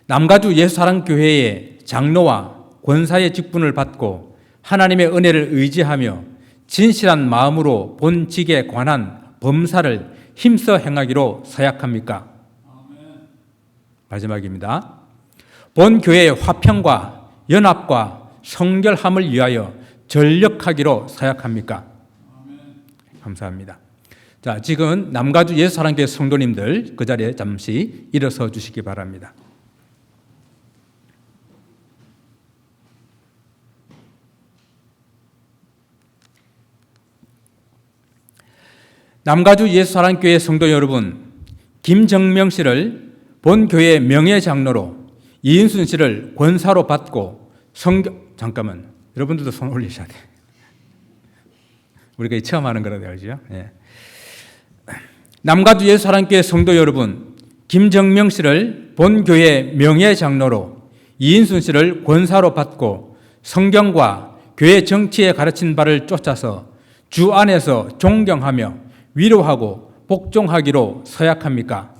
남가주 예수사랑교회의 장로와 권사의 직분을 받고 하나님의 은혜를 의지하며 진실한 마음으로 본 직에 관한 범사를 힘써 행하기로 서약합니까? 마지막입니다. 본 교회의 화평과 연합과 성결함을 위하여 전력하기로 서약합니까? 감사합니다. 자, 지금 남가주 예수사랑교회 성도님들 그 자리에 잠시 일어서 주시기 바랍니다. 남가주 예수사랑교회 성도 여러분, 김정명 씨를 본 교회 명예장로로, 이인순 씨를 권사로 받고 잠깐만, 여러분들도 손 올리셔야 돼요. 우리가 처음 하는 거라 되죠. 예. 남가주 예수사랑교회 성도 여러분, 김정명 씨를 본 교회 명예장로로, 이인순 씨를 권사로 받고 성경과 교회 정치에 가르친 바를 쫓아서 주 안에서 존경하며 위로하고 복종하기로 서약합니까?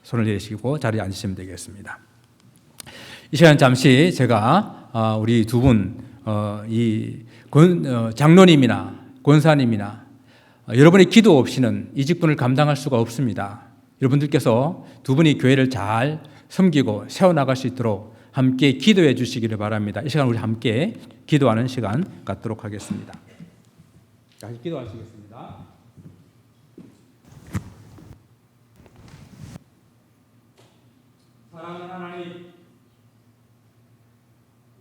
손을 내리시고 자리에 앉으시면 되겠습니다. 이 시간 잠시 제가 우리 두 분, 장로님이나 권사님이나 여러분의 기도 없이는 이 직분을 감당할 수가 없습니다. 여러분들께서 두 분이 교회를 잘 섬기고 세워나갈 수 있도록 함께 기도해 주시기를 바랍니다. 이 시간 우리 함께 기도하는 시간 갖도록 하겠습니다. 다시 기도하시겠습니다. 사랑하는 하나님,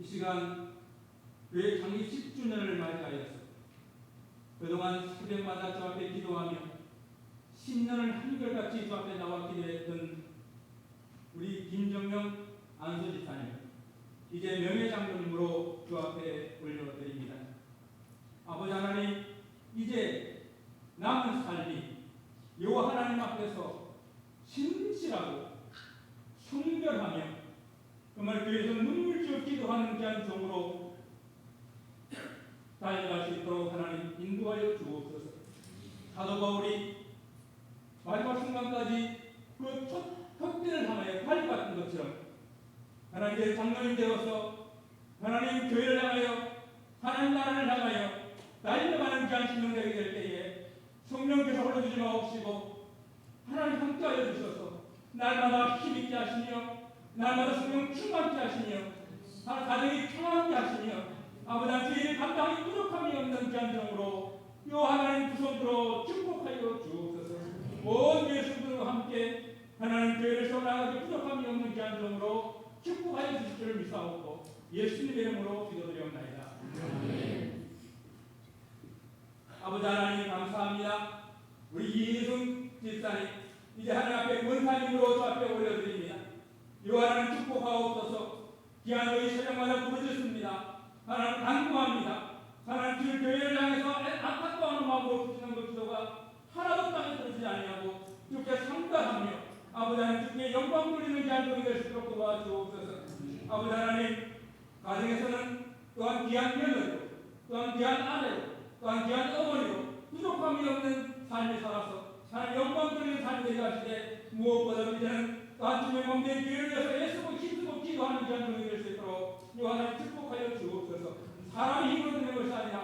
이 시간 교회 창립 10주년을 맞이하여서 그동안 새벽마다 주 앞에 기도하며 10년을 한결같이 주 앞에 나와 기도했던 우리 김정명 안수집사님, 이제 명예장로님으로 주 앞에 올려드립니다. 아버지 하나님, 이제 남은 삶이 여호와 하나님 앞에서 신실하고 성결하며 정말 교회에서 눈물지어 기도하는 귀한 종으로 달려갈 수 있도록 하나님 인도하여 주옵소서. 사도 바울이 마지막 순간까지 그 촛대를 향하여 달려갔던 것처럼 하나님의 장로님 되어서 하나님 교회를 향하여 하나님 나라를 향하여 달려가는 귀한 신령되게 될 때에 성령께서 홀려주지 마옵시고 하나님 함께하여 주셔서 날마다 힘있게 하시며 날마다 성령 충만케 하시며 가정이 평안케 하시며 아버지 저희의 감당이 부족함이 없는 귀한 종으로 요 하나님 두 손으로 축복하여 주옵소서. 온 예수들과 함께 하나님 교회를 세워나가기 부족함이 없는 귀한 종으로 축복하여 주실 줄 믿사옵고 예수님의 이름으로 기도드리옵나이다. 아버지 하나님 감사합니다. 우리 이인순 집사님 이제 하나님 앞에 권사님으로 주 앞에 올려드립니다. 이 하나님 축복하옵소서. 귀한 저희 새벽마다 부르짖습니다. 하나님 간구합니다. 하나님 주 교회를 향해서 안타까워하는 마음으로 부르짖는 그 기도가 하나도 땅에 들어지지 아니하고 주께 상달하며 아버지 하나님 주께 영광 돌리는 귀한 종이 될 수 있도록 도와주옵소서. 아버지 하나님 가정에서는 또한 귀한 며느리로 또한 귀한 아내로 또한 귀한 어머니로 부족함이 없는 삶을 살아서 하나님 영광 돌리는 삶이 되게 하시되 무엇보다 이제는 또한 주의 몸된 교회를 위해서 애쓰고 힘쓰고 기도하는 귀한 종이 될 수 있도록 이 하나님 축복하여 주옵소서. 사람의 힘으로 되는 것이 아니라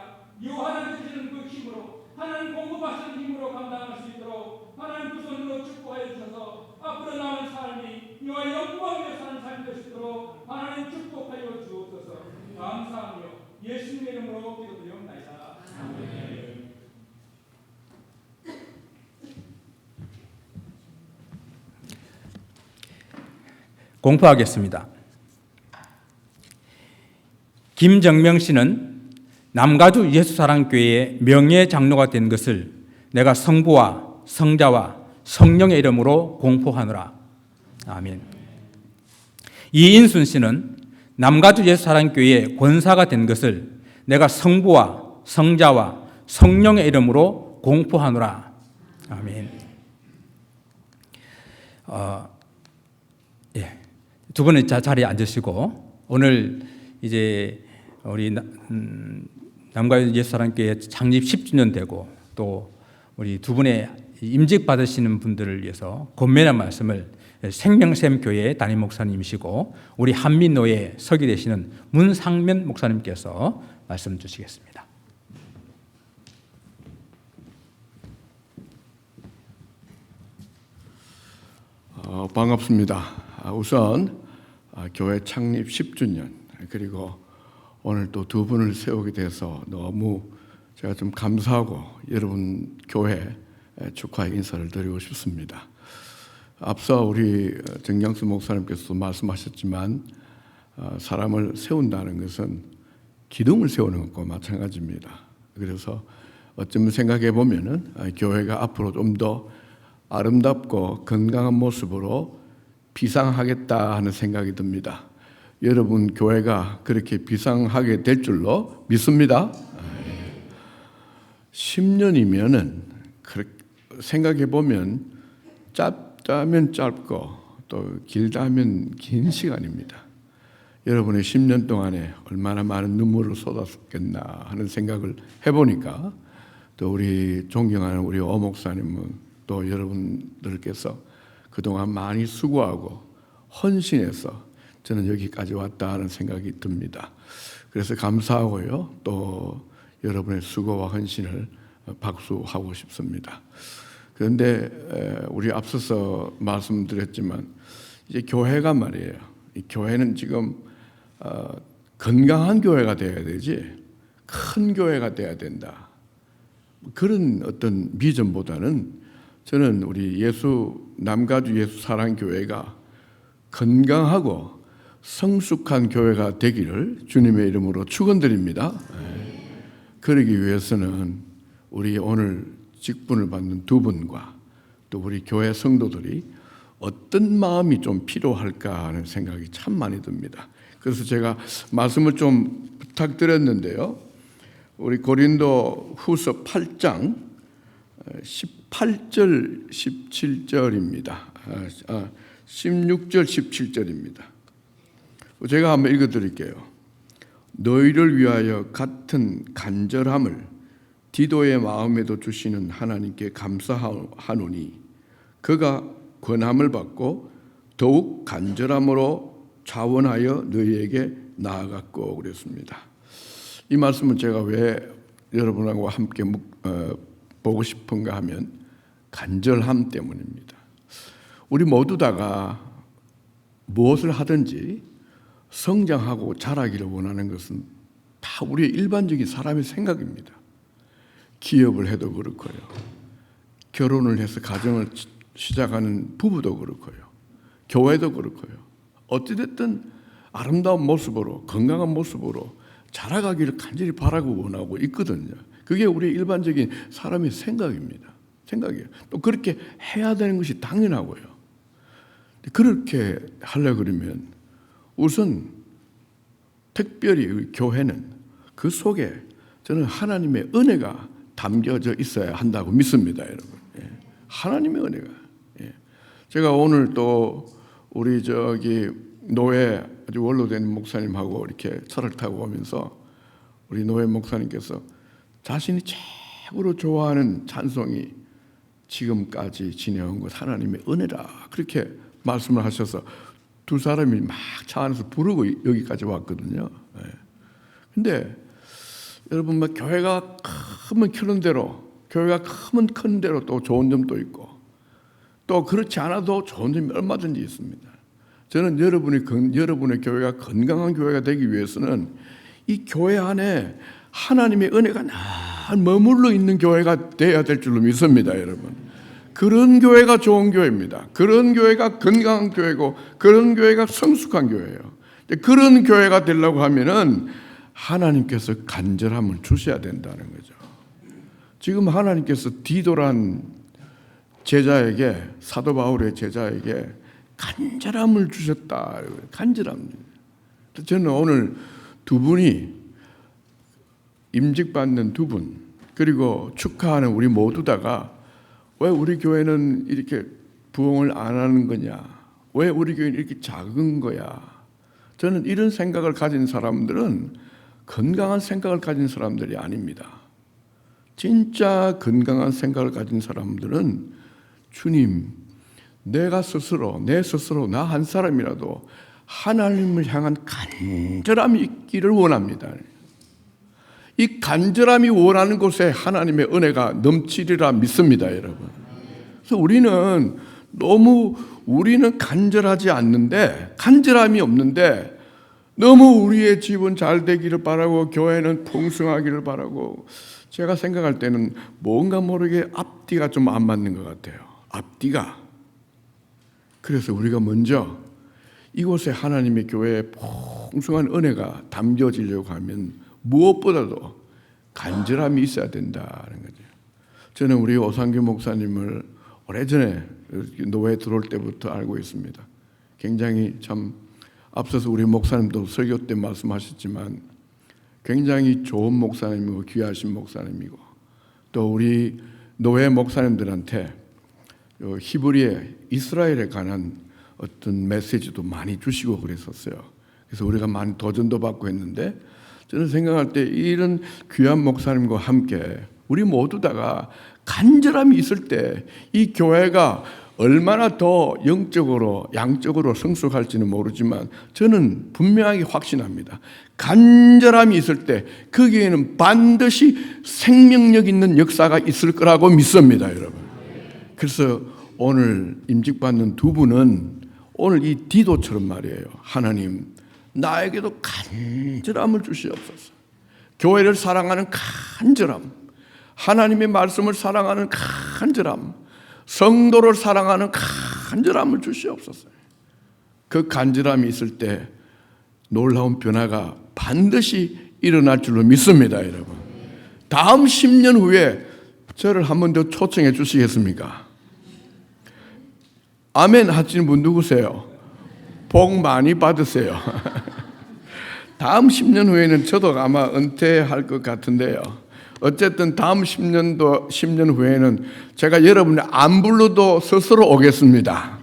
이 하나님 주시는 그 힘으로 하나님 공급하시는 힘으로 감당할 수 있도록 하나님 그 손으로 축복하여 주셔서 앞으로 남은 삶이 이와 영광을 사는 삶이 될 수 있도록 하나님 축복하여 주옵소서. 감사하며 예수님의 이름으로 기도드리옵나이다. 아멘. 공포하겠습니다. 김정명 씨는 남가주 예수사랑교회의 명예장로가 된 것을 내가 성부와 성자와 성령의 이름으로 공포하노라. 아멘. 이인순 씨는 남가주 예수사랑교회의 권사가 된 것을 내가 성부와 성자와 성령의 이름으로 공포하노라. 아멘. 두 분은 자리에 앉으시고 오늘 이제 우리 남가주 예수사랑교회 창립 10주년 되고 또 우리 두 분의 임직 받으시는 분들을 위해서 권면의 말씀을 생명샘 교회 담임 목사님이시고 우리 한민노예 서기 되시는 문상면 목사님께서 말씀 주시겠습니다. 반갑습니다. 우선 교회 창립 10주년 그리고 오늘 또 두 분을 세우게 돼서 너무 제가 좀 감사하고 여러분 교회 축하 인사를 드리고 싶습니다. 앞서 우리 정경수 목사님께서도 말씀하셨지만 사람을 세운다는 것은 기둥을 세우는 것과 마찬가지입니다. 그래서 어쩌면 생각해 보면은 교회가 앞으로 좀 더 아름답고 건강한 모습으로 비상하겠다 하는 생각이 듭니다. 여러분 교회가 그렇게 비상하게 될 줄로 믿습니다. 10년이면은 생각해 보면 짧다면 짧고 또 길다면 긴 시간입니다. 여러분의 10년 동안에 얼마나 많은 눈물을 쏟았겠나 하는 생각을 해보니까 또 우리 존경하는 우리 오 목사님은 또 여러분들께서 그동안 많이 수고하고 헌신해서 저는 여기까지 왔다 하는 생각이 듭니다. 그래서 감사하고요. 또 여러분의 수고와 헌신을 박수하고 싶습니다. 그런데 우리 앞서서 말씀드렸지만 이제 교회가 말이에요. 이 교회는 지금 건강한 교회가 돼야 되지 큰 교회가 돼야 된다. 그런 어떤 비전보다는 저는 우리 남가주 예수 사랑 교회가 건강하고 성숙한 교회가 되기를 주님의 이름으로 축원드립니다. 그러기 위해서는 우리 오늘 직분을 받는 두 분과 또 우리 교회 성도들이 어떤 마음이 좀 필요할까 하는 생각이 참 많이 듭니다. 그래서 제가 말씀을 좀 부탁드렸는데요. 우리 고린도 후서 8장 18절 17절입니다. 16절 17절입니다. 제가 한번 읽어드릴게요. 너희를 위하여 같은 간절함을 디도의 마음에도 주시는 하나님께 감사하노니 그가 권함을 받고 더욱 간절함으로 자원하여 너희에게 나아갔고 그랬습니다. 이 말씀은 제가 왜 여러분하고 함께 보고 싶은가 하면 간절함 때문입니다. 우리 모두 다가 무엇을 하든지 성장하고 자라기를 원하는 것은 다 우리의 일반적인 사람의 생각입니다. 기업을 해도 그렇고요. 결혼을 해서 가정을 시작하는 부부도 그렇고요. 교회도 그렇고요. 어찌됐든 아름다운 모습으로 건강한 모습으로 자라가기를 간절히 바라고 원하고 있거든요. 그게 우리 일반적인 사람의 생각입니다. 생각이에요. 또 그렇게 해야 되는 것이 당연하고요. 그렇게 하려고 그러면 우선 특별히 우리 교회는 그 속에 저는 하나님의 은혜가 담겨져 있어야 한다고 믿습니다, 여러분. 하나님의 은혜가. 제가 오늘 또 우리 노예 아주 원로된 목사님하고 이렇게 차를 타고 오면서 우리 노예 목사님께서 자신이 최고로 좋아하는 찬송이 지금까지 지내온 것 하나님의 은혜라 그렇게 말씀을 하셔서 두 사람이 막 차 안에서 부르고 여기까지 왔거든요. 근데 여러분 막 교회가 크면 크는 대로 교회가 크면 큰 대로 또 좋은 점도 있고 또 그렇지 않아도 좋은 점이 얼마든지 있습니다. 저는 여러분의 교회가 건강한 교회가 되기 위해서는 이 교회 안에 하나님의 은혜가 늘 머물러 있는 교회가 돼야 될 줄로 믿습니다, 여러분. 그런 교회가 좋은 교회입니다. 그런 교회가 건강한 교회고 그런 교회가 성숙한 교회예요. 그런 교회가 되려고 하면은 하나님께서 간절함을 주셔야 된다는 거죠. 지금 하나님께서 디도란 제자에게 사도 바울의 제자에게 간절함을 주셨다. 간절함. 저는 오늘 두 분이 임직받는 두 분 그리고 축하하는 우리 모두 다가 왜 우리 교회는 이렇게 부흥을 안 하는 거냐? 왜 우리 교회는 이렇게 작은 거야? 저는 이런 생각을 가진 사람들은 건강한 생각을 가진 사람들이 아닙니다. 진짜 건강한 생각을 가진 사람들은 주님, 내가 스스로, 내 스스로, 나 한 사람이라도 하나님을 향한 간절함이 있기를 원합니다. 이 간절함이 원하는 곳에 하나님의 은혜가 넘치리라 믿습니다, 여러분. 그래서 우리는 간절하지 않는데, 간절함이 없는데, 너무 우리의 집은 잘 되기를 바라고, 교회는 풍성하기를 바라고, 제가 생각할 때는 뭔가 모르게 앞뒤가 좀 안 맞는 것 같아요. 앞뒤가. 그래서 우리가 먼저 이곳에 하나님의 교회에 풍성한 은혜가 담겨지려고 하면 무엇보다도 간절함이 있어야 된다는 거죠. 저는 우리 오상규 목사님을 오래전에 노회에 들어올 때부터 알고 있습니다. 굉장히 참 앞서서 우리 목사님도 설교 때 말씀하셨지만 굉장히 좋은 목사님이고 귀하신 목사님이고 또 우리 노회 목사님들한테 히브리에 이스라엘에 관한 어떤 메시지도 많이 주시고 그랬었어요. 그래서 우리가 많이 도전도 받고 했는데 저는 생각할 때 이런 귀한 목사님과 함께 우리 모두 다가 간절함이 있을 때 이 교회가 얼마나 더 영적으로 양적으로 성숙할지는 모르지만 저는 분명하게 확신합니다. 간절함이 있을 때 거기에는 반드시 생명력 있는 역사가 있을 거라고 믿습니다, 여러분. 그래서 오늘 임직받는 두 분은 오늘 이 디도처럼 말이에요. 하나님, 나에게도 간절함을 주시옵소서. 교회를 사랑하는 간절함, 하나님의 말씀을 사랑하는 간절함, 성도를 사랑하는 간절함을 주시옵소서. 그 간절함이 있을 때 놀라운 변화가 반드시 일어날 줄로 믿습니다, 여러분. 다음 10년 후에 저를 한 번 더 초청해 주시겠습니까? 아멘 하시는 분 누구세요? 복 많이 받으세요. 다음 10년 후에는 저도 아마 은퇴할 것 같은데요. 어쨌든 다음 10년 후에는 제가 여러분의 안 불러도 스스로 오겠습니다.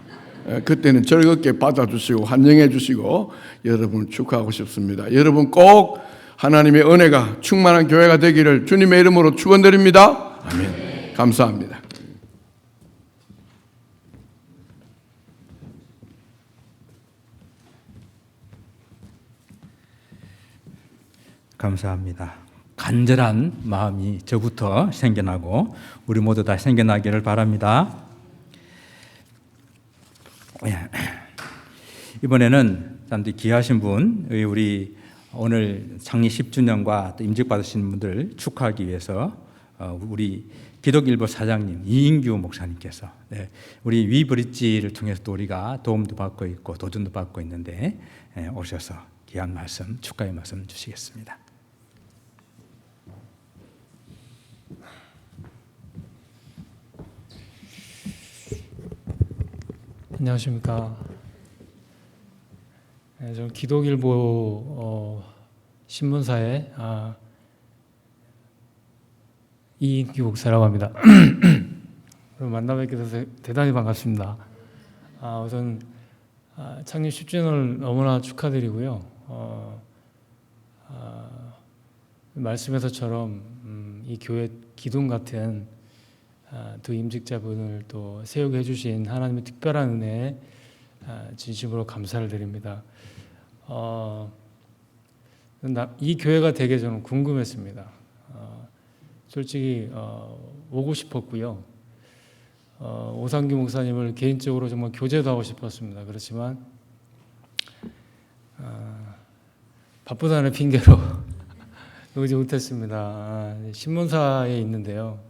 그때는 즐겁게 받아주시고 환영해 주시고 여러분을 축하하고 싶습니다. 여러분 꼭 하나님의 은혜가 충만한 교회가 되기를 주님의 이름으로 축원드립니다. 아멘. 감사합니다. 감사합니다. 간절한 마음이 저부터 생겨나고 우리 모두 다 생겨나기를 바랍니다. 이번에는 사람들이 귀하신 분, 우리 오늘 창립 10주년과 또 임직받으신 분들 축하하기 위해서 우리 기독일보 사장님 이인규 목사님께서 우리 위브릿지를 통해서 또 우리가 도움도 받고 있고 도전도 받고 있는데 오셔서 귀한 말씀, 축하의 말씀 주시겠습니다. 안녕하십니까. 저는 기독일보 신문사의 이인규 목사라고 합니다. 만나 뵙게 돼서 대단히 반갑습니다. 우선 창립 10주년을 너무나 축하드리고요. 말씀에서처럼 이 교회 기둥 같은 두 임직자분을 또 세우게 해주신 하나님의 특별한 은혜에 진심으로 감사를 드립니다. 이 교회가 되게 저는 궁금했습니다. 솔직히 오고 싶었고요. 오상규 목사님을 개인적으로 정말 교제도 하고 싶었습니다. 그렇지만 바쁘다는 핑계로 오지 못했습니다. 신문사에 있는데요.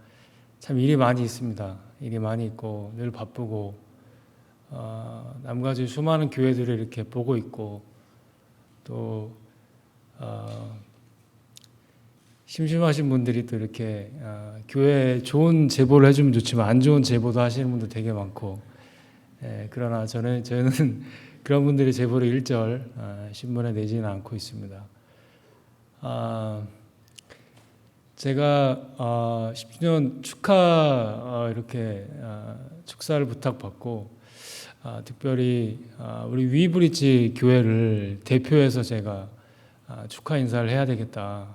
참 일이 많이 있습니다. 일이 많이 있고 늘 바쁘고 남과 같이 수많은 교회들을 이렇게 보고 있고 또 심심하신 분들이 또 이렇게 교회에 좋은 제보를 해주면 좋지만 안 좋은 제보도 하시는 분들 되게 많고 그러나 저는 그런 분들의 제보를 일절 신문에 내지는 않고 있습니다. 제가 10주년 축하 이렇게 축사를 부탁받고 특별히 우리 위브릿지 교회를 대표해서 제가 축하 인사를 해야 되겠다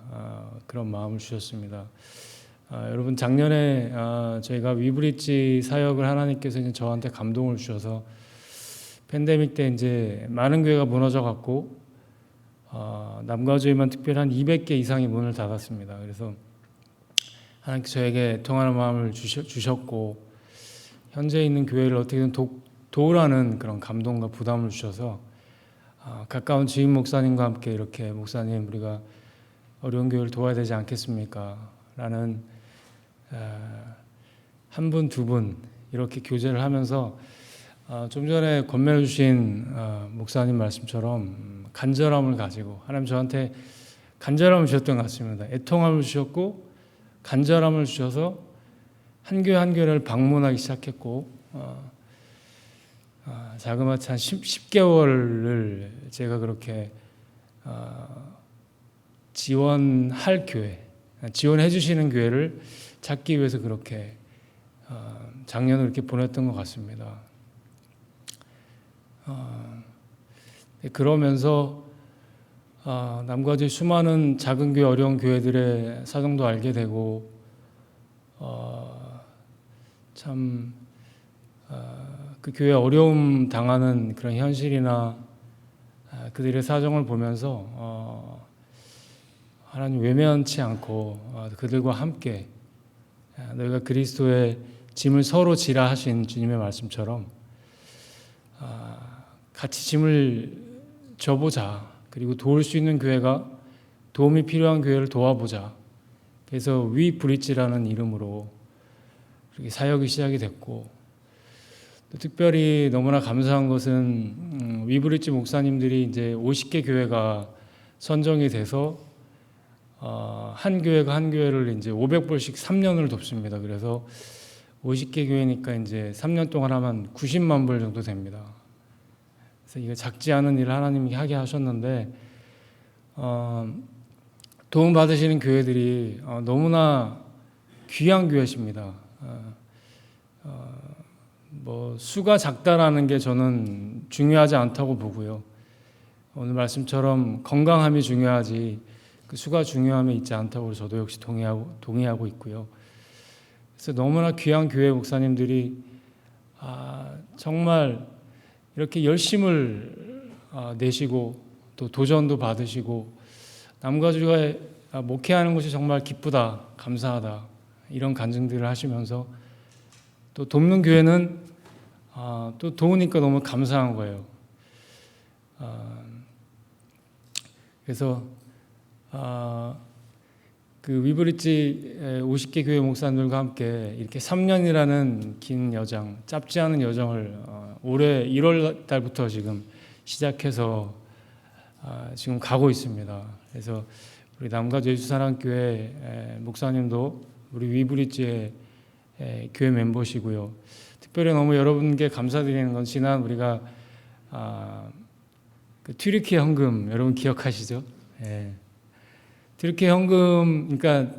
그런 마음을 주셨습니다. 여러분 작년에 저희가 위브리지 사역을 하나님께서 이제 저한테 감동을 주셔서 팬데믹 때 이제 많은 교회가 무너져 갔고 남가주에만 특별히 한 200개 이상의 문을 닫았습니다. 그래서 하나님께서 저에게 통하는 마음을 주셨고 현재 있는 교회를 어떻게든 도우라는 그런 감동과 부담을 주셔서 가까운 지인 목사님과 함께 이렇게 목사님 우리가 어려운 교회를 도와야 되지 않겠습니까? 라는 한 분, 두 분 이렇게 교제를 하면서 좀 전에 권면해 주신 목사님 말씀처럼 간절함을 가지고 하나님 저한테 간절함을 주셨던 것 같습니다. 애통함을 주셨고 간절함을 주셔서 한 교회 한 교회를 방문하기 시작했고 자그마치 한 10개월을 제가 그렇게 지원할 교회, 지원해 주시는 교회를 찾기 위해서 그렇게 작년을 이렇게 보냈던 것 같습니다. 그러면서 남가주의 수많은 작은 교회, 어려운 교회들의 사정도 알게 되고 참 그 교회 어려움 당하는 그런 현실이나 그들의 사정을 보면서 하나님 외면치 않고 그들과 함께 너희가 그리스도의 짐을 서로 지라 하신 주님의 말씀처럼 같이 짐을 져보자. 그리고 도울 수 있는 교회가 도움이 필요한 교회를 도와보자. 그래서 위브리지라는 이름으로 이렇게 사역이 시작이 됐고 또 특별히 너무나 감사한 것은 위브리지 목사님들이 이제 50개 교회가 선정이 돼서 한 교회가 한 교회를 이제 500불씩 3년을 돕습니다. 그래서 50개 교회니까 이제 3년 동안 하면 90만 불 정도 됩니다. 그래서 이게 작지 않은 일을 하나님이 하게 하셨는데 도움 받으시는 교회들이 너무나 귀한 교회십니다. 뭐 수가 작다라는 게 저는 중요하지 않다고 보고요. 오늘 말씀처럼 건강함이 중요하지 그 수가 중요함이 있지 않다고 저도 역시 동의하고 있고요. 그래서 너무나 귀한 교회 목사님들이 정말 이렇게 열심을 내시고 또 도전도 받으시고 남가주가 목회하는 것이 정말 기쁘다, 감사하다 이런 간증들을 하시면서 또 돕는 교회는 또 도우니까 너무 감사한 거예요. 그래서 그 위브리지 50개 교회 목사님들과 함께 이렇게 3년이라는 긴 여정, 짧지 않은 여정을 올해 1월 달부터 지금 시작해서 지금 가고 있습니다. 그래서 우리 남가주 예수사랑교회 목사님도 우리 위브리지의 교회 멤버시고요. 특별히 너무 여러분께 감사드리는 건 지난 우리가 그 튀르키예 헌금 여러분 기억하시죠? 예. 튀르키예 헌금 그러니까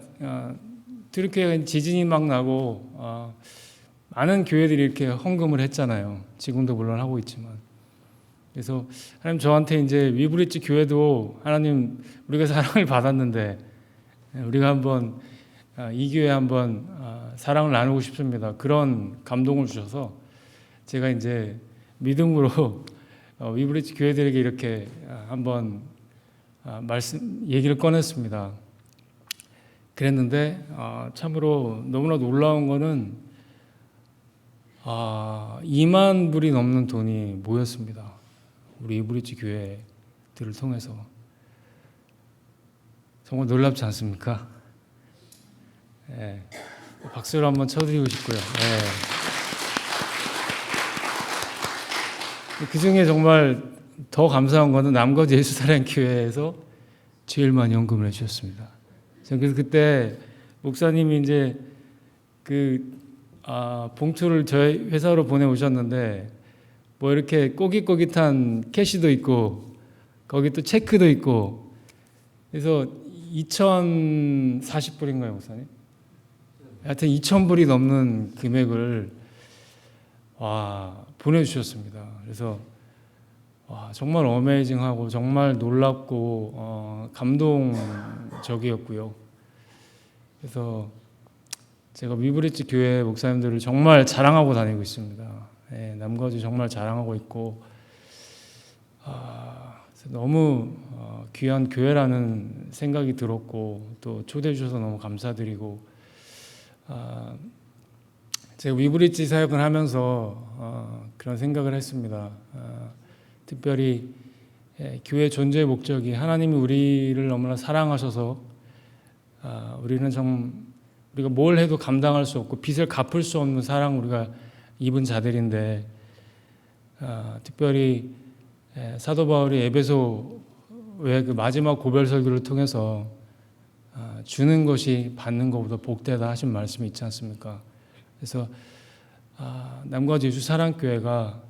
튀르키예가 지진이 막 나고 많은 교회들이 이렇게 헌금을 했잖아요. 지금도 물론 하고 있지만. 그래서 하나님 저한테 이제 위브리지 교회도 하나님 우리가 사랑을 받았는데 우리가 한번 이 교회 한번 사랑을 나누고 싶습니다. 그런 감동을 주셔서 제가 이제 믿음으로 위브리지 교회들에게 이렇게 한번 얘기를 꺼냈습니다. 그랬는데 참으로 너무나 놀라운 거는 2만 불이 넘는 돈이 모였습니다. 우리 위브리지 교회들을 통해서 정말 놀랍지 않습니까? 예. 박수를 한번 쳐드리고 싶고요. 예. 그 중에 정말 더 감사한 거는 남가주 예수사랑교회에서 제일 많이 헌금을 해주셨습니다. 그래서 그때 목사님이 이제 봉투를 저희 회사로 보내오셨는데 뭐 이렇게 꼬깃꼬깃한 캐시도 있고 거기 또 체크도 있고 그래서 2,040불인가요, 목사님? 하여튼 2,000불이 넘는 금액을 보내주셨습니다. 그래서 정말 어메이징하고 정말 놀랍고 감동적이었고요. 그래서 제가 위브리지 교회 목사님들을 정말 자랑하고 다니고 있습니다. 예, 남거주 정말 자랑하고 있고 그래서 너무 귀한 교회라는 생각이 들었고 또 초대해 주셔서 너무 감사드리고 제가 위브리지 사역을 하면서 그런 생각을 했습니다. 특별히 교회 존재의 목적이 하나님이 우리를 너무나 사랑하셔서 우리가 뭘 해도 감당할 수 없고 빚을 갚을 수 없는 사랑 우리가 입은 자들인데 특별히 사도 바울이 에베소의 그 마지막 고별 설교를 통해서 주는 것이 받는 것보다 복되다 하신 말씀이 있지 않습니까? 그래서 남과주 예수 사랑교회가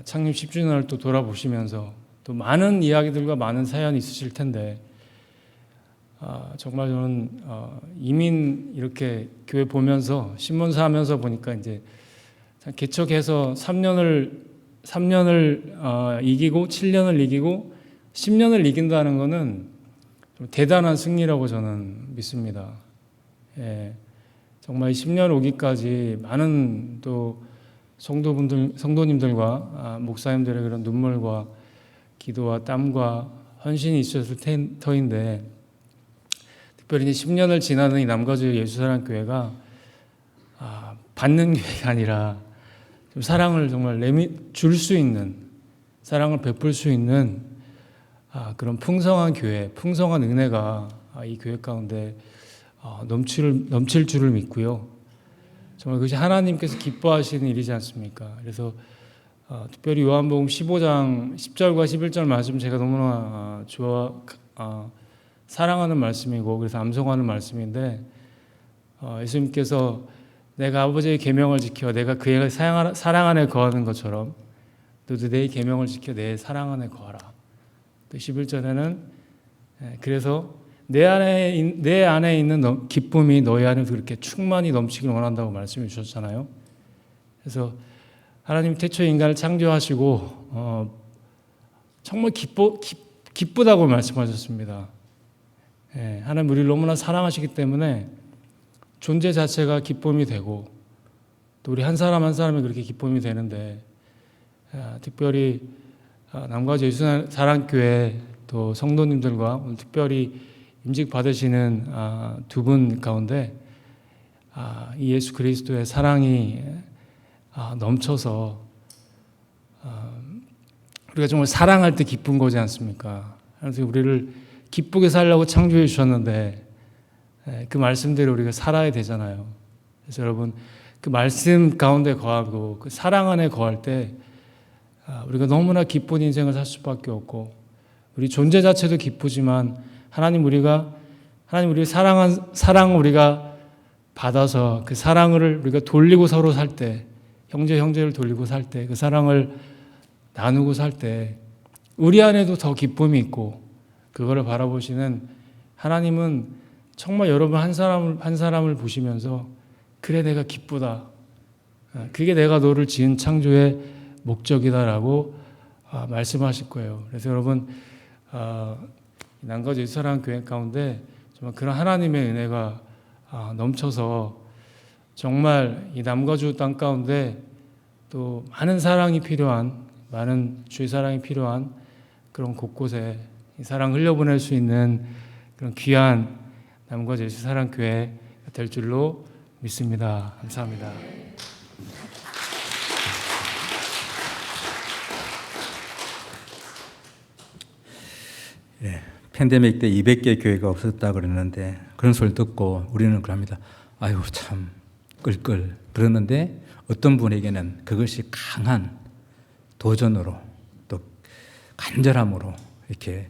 창립 10주년을 또 돌아보시면서 또 많은 이야기들과 많은 사연이 있으실 텐데 정말 저는 이민 이렇게 교회 보면서 신문사 하면서 보니까 이제 개척해서 3년을 이기고 7년을 이기고 10년을 이긴다는 것은 좀 대단한 승리라고 저는 믿습니다. 예, 정말 10년 오기까지 많은 또 성도님들과 목사님들의 그런 눈물과 기도와 땀과 헌신이 있었을 터인데 특별히 10년을 지나는 이 남거주 예수사랑교회가 받는 교회가 아니라 좀 사랑을 정말 줄 수 있는 사랑을 베풀 수 있는 그런 풍성한 교회, 풍성한 은혜가 이 교회 가운데 넘칠 줄을 믿고요. 정말 그것이 하나님께서 기뻐하시는 일이지 않습니까? 그래서 특별히 요한복음 15장 10절과 11절 말씀 제가 너무나 사랑하는 말씀이고 그래서 암송하는 말씀인데 예수님께서 내가 아버지의 계명을 지켜 내가 그의 사랑 안에 거하는 것처럼 너도 내 계명을 지켜 내 사랑 안에 거하라. 또 11절에는 그래서 내 안에 있는 기쁨이 너희 안에 그렇게 충만히 넘치길 원한다고 말씀해 주셨잖아요. 그래서 하나님 태초에 인간을 창조하시고 정말 기쁘다고 말씀하셨습니다. 하나님 우리를 너무나 사랑하시기 때문에 존재 자체가 기쁨이 되고 또 우리 한 사람 한 사람이 그렇게 기쁨이 되는데 특별히 남과주 예수사랑교회 또 성도님들과 오늘 특별히 임직 받으시는 두 분 가운데 이 예수 그리스도의 사랑이 넘쳐서 우리가 정말 사랑할 때 기쁜 거지 않습니까? 그래서 우리를 기쁘게 살려고 창조해 주셨는데 그 말씀대로 우리가 살아야 되잖아요. 그래서 여러분 그 말씀 가운데 거하고 그 사랑 안에 거할 때 우리가 너무나 기쁜 인생을 살 수밖에 없고 우리 존재 자체도 기쁘지만 하나님 우리를 사랑을 우리가 받아서 그 사랑을 우리가 돌리고 서로 살 때 형제를 돌리고 살 때 그 사랑을 나누고 살 때 우리 안에도 더 기쁨이 있고 그거를 바라보시는 하나님은 정말 여러분 한 사람을 보시면서 그래 내가 기쁘다. 그게 내가 너를 지은 창조의 목적이다라고 말씀하실 거예요. 그래서 여러분 남거주 예수사랑교회 가운데 정말 그런 하나님의 은혜가 넘쳐서 정말 이 남거주 땅 가운데 또 많은 사랑이 필요한 많은 주의 사랑이 필요한 그런 곳곳에 이 사랑 흘려보낼 수 있는 그런 귀한 남거주 예수사랑교회 될 줄로 믿습니다. 감사합니다. 네, 팬데믹 때 200개 교회가 없었다 그랬는데 그런 소리 듣고 우리는 그럽니다. 아유 참 끌끌 그러는데 어떤 분에게는 그것이 강한 도전으로 또 간절함으로 이렇게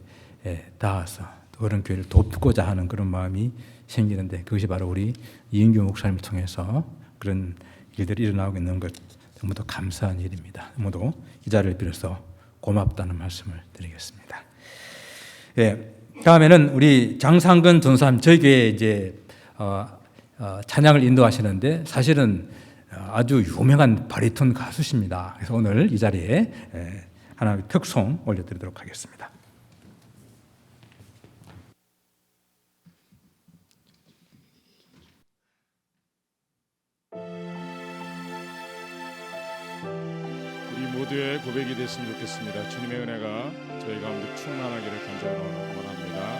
닿아서 또 그런 교회를 돕고자 하는 그런 마음이 생기는데 그것이 바로 우리 이인규 목사님을 통해서 그런 일들이 일어나고 있는 것 너무도 감사한 일입니다. 너무도 이 자리를 빌어서 고맙다는 말씀을 드리겠습니다. 다음에는 우리 장상근 전사님 저희 교회에 이제 찬양을 인도하시는데 사실은 아주 유명한 바리톤 가수십니다. 그래서 오늘 이 자리에 하나의 특송 올려드리도록 하겠습니다. 우리의 고백이 됐으면 좋겠습니다. 주님의 은혜가 저희 가운데 충만하기를 간절히 원합니다.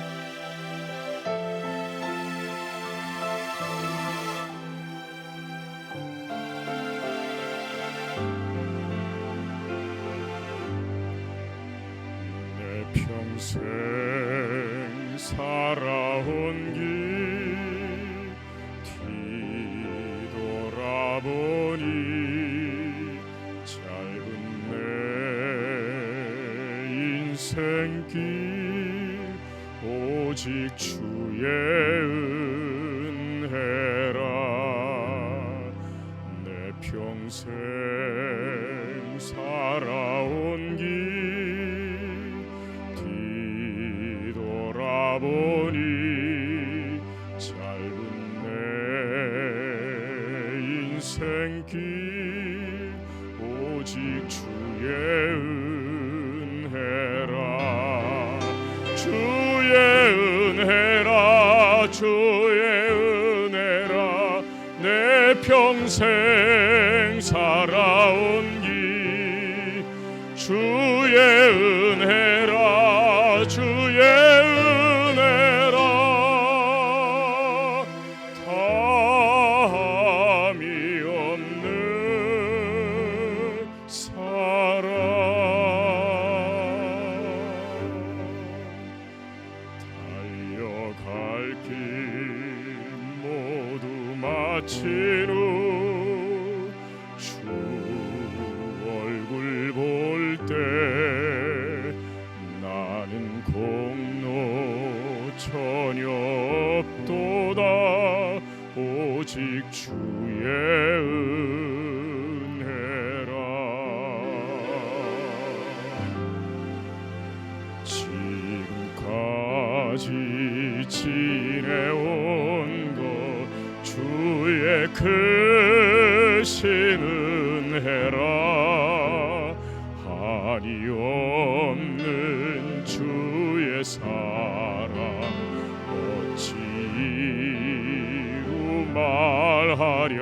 내 평생 살아온 길 뒤돌아보니 짧은 내 인생길 오직 주의 은혜라. 내 평생 살아온 길 뒤돌아보니 짧은 내 인생길 오직 주의 은혜라. 주의 은혜라 주의 은혜라 내 평생 살아온 길 주의 은혜라 주의 은혜라 다함이 없는 사랑. 달려갈 길 모두 마친 후 주 얼굴 볼 때 나는 공로 전혀 없도다 오직 주의 은혜라. 지금까지 지내온 것 주의 크신 은혜라. 한이 없는 주의 사랑 어찌로 말하랴.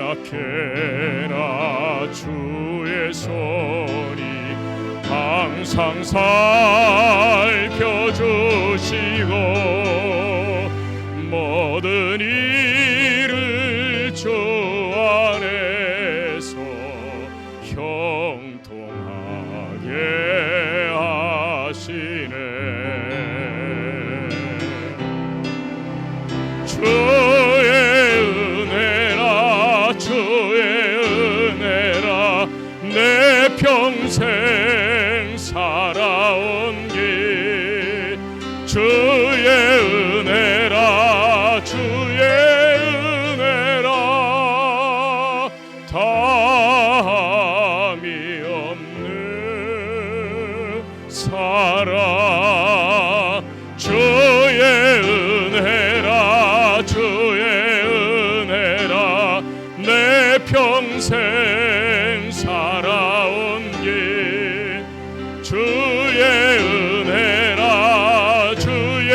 자나케나 주의 손이 항상 살펴주시고 모든 일을 주 안에서 형통하게 하시네. 주의 은혜라 주의 은혜라 내 평생 살아온 길 주의 은혜라 주의 은혜라 다함이 없는 사랑. 주의 은혜라 주의 은혜라 내 평생 살아온 길 주의 은혜라 주의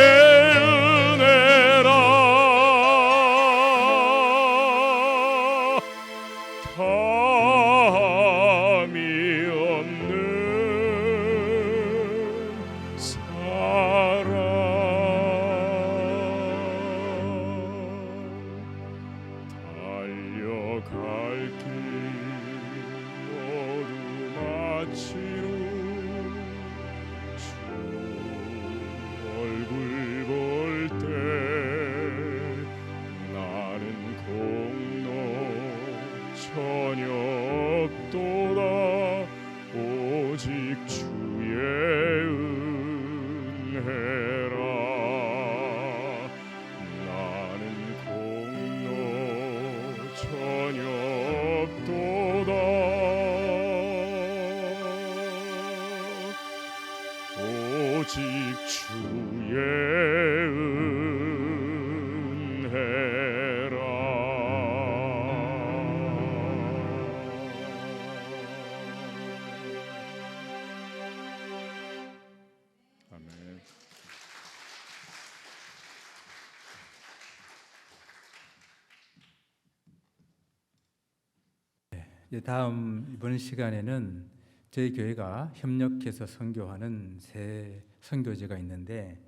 이번 시간에는 저희 교회가 협력해서 선교하는 새 선교지가 있는데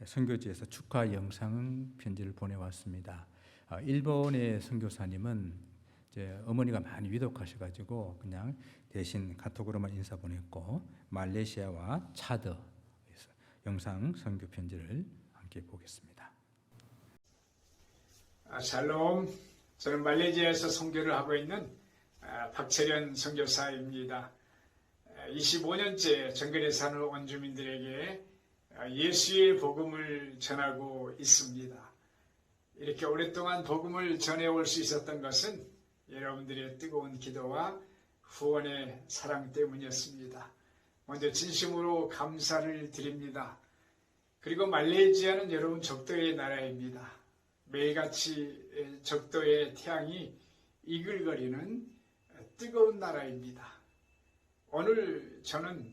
선교지에서 축하 영상 편지를 보내왔습니다. 일본의 선교사님은 이제 어머니가 많이 위독하셔가지고 그냥 대신 카톡으로만 인사 보냈고, 말레이시아와 차드에서 영상 선교 편지를 함께 보겠습니다. 샬롬. 저는 말레이시아에서 선교를 하고 있는 박철현 선교사입니다. 25년째 정글에 사는 원주민들에게 예수의 복음을 전하고 있습니다. 이렇게 오랫동안 복음을 전해올 수 있었던 것은 여러분들의 뜨거운 기도와 후원의 사랑 때문이었습니다. 먼저 진심으로 감사를 드립니다. 그리고 말레이시아는 여러분 적도의 나라입니다. 매일같이 적도의 태양이 이글거리는 뜨거운 나라입니다. 오늘 저는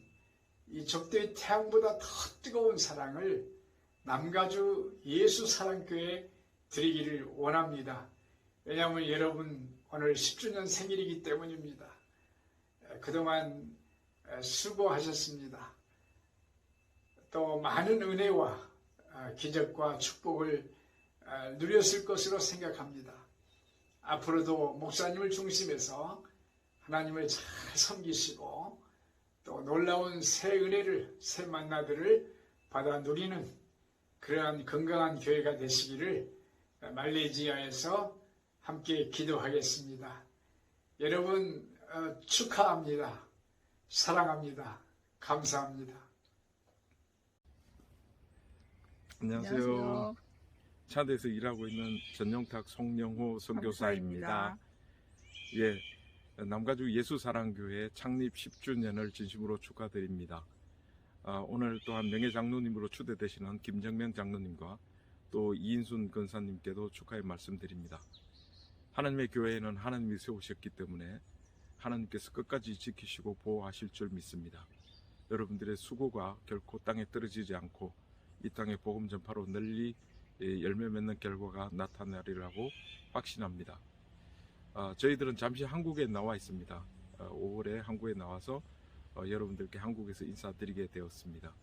이 적도의 태양보다 더 뜨거운 사랑을 남가주 예수사랑교회에 드리기를 원합니다. 왜냐하면 여러분 오늘 10주년 생일이기 때문입니다. 그동안 수고하셨습니다. 또 많은 은혜와 기적과 축복을 누렸을 것으로 생각합니다. 앞으로도 목사님을 중심해서 하나님을 잘 섬기시고 또 놀라운 새 은혜를, 새 만나들을 받아 누리는 그러한 건강한 교회가 되시기를 말레이시아에서 함께 기도하겠습니다. 여러분 축하합니다. 사랑합니다. 감사합니다. 안녕하세요. 차드에서 일하고 있는 전영탁 송영호 선교사입니다. 예, 남가주 예수사랑교회 창립 10주년을 진심으로 축하드립니다. 오늘 또한 명예장로님으로 추대되시는 김정명 장로님과 또 이인순 권사님께도 축하의 말씀드립니다. 하나님의 교회에는 하나님이 세우셨기 때문에 하나님께서 끝까지 지키시고 보호하실 줄 믿습니다. 여러분들의 수고가 결코 땅에 떨어지지 않고 이 땅의 복음 전파로 널리 열매 맺는 결과가 나타나리라고 확신합니다. 저희들은 잠시 한국에 나와 있습니다. 5월에 한국에 나와서 여러분들께 한국에서 인사드리게 되었습니다.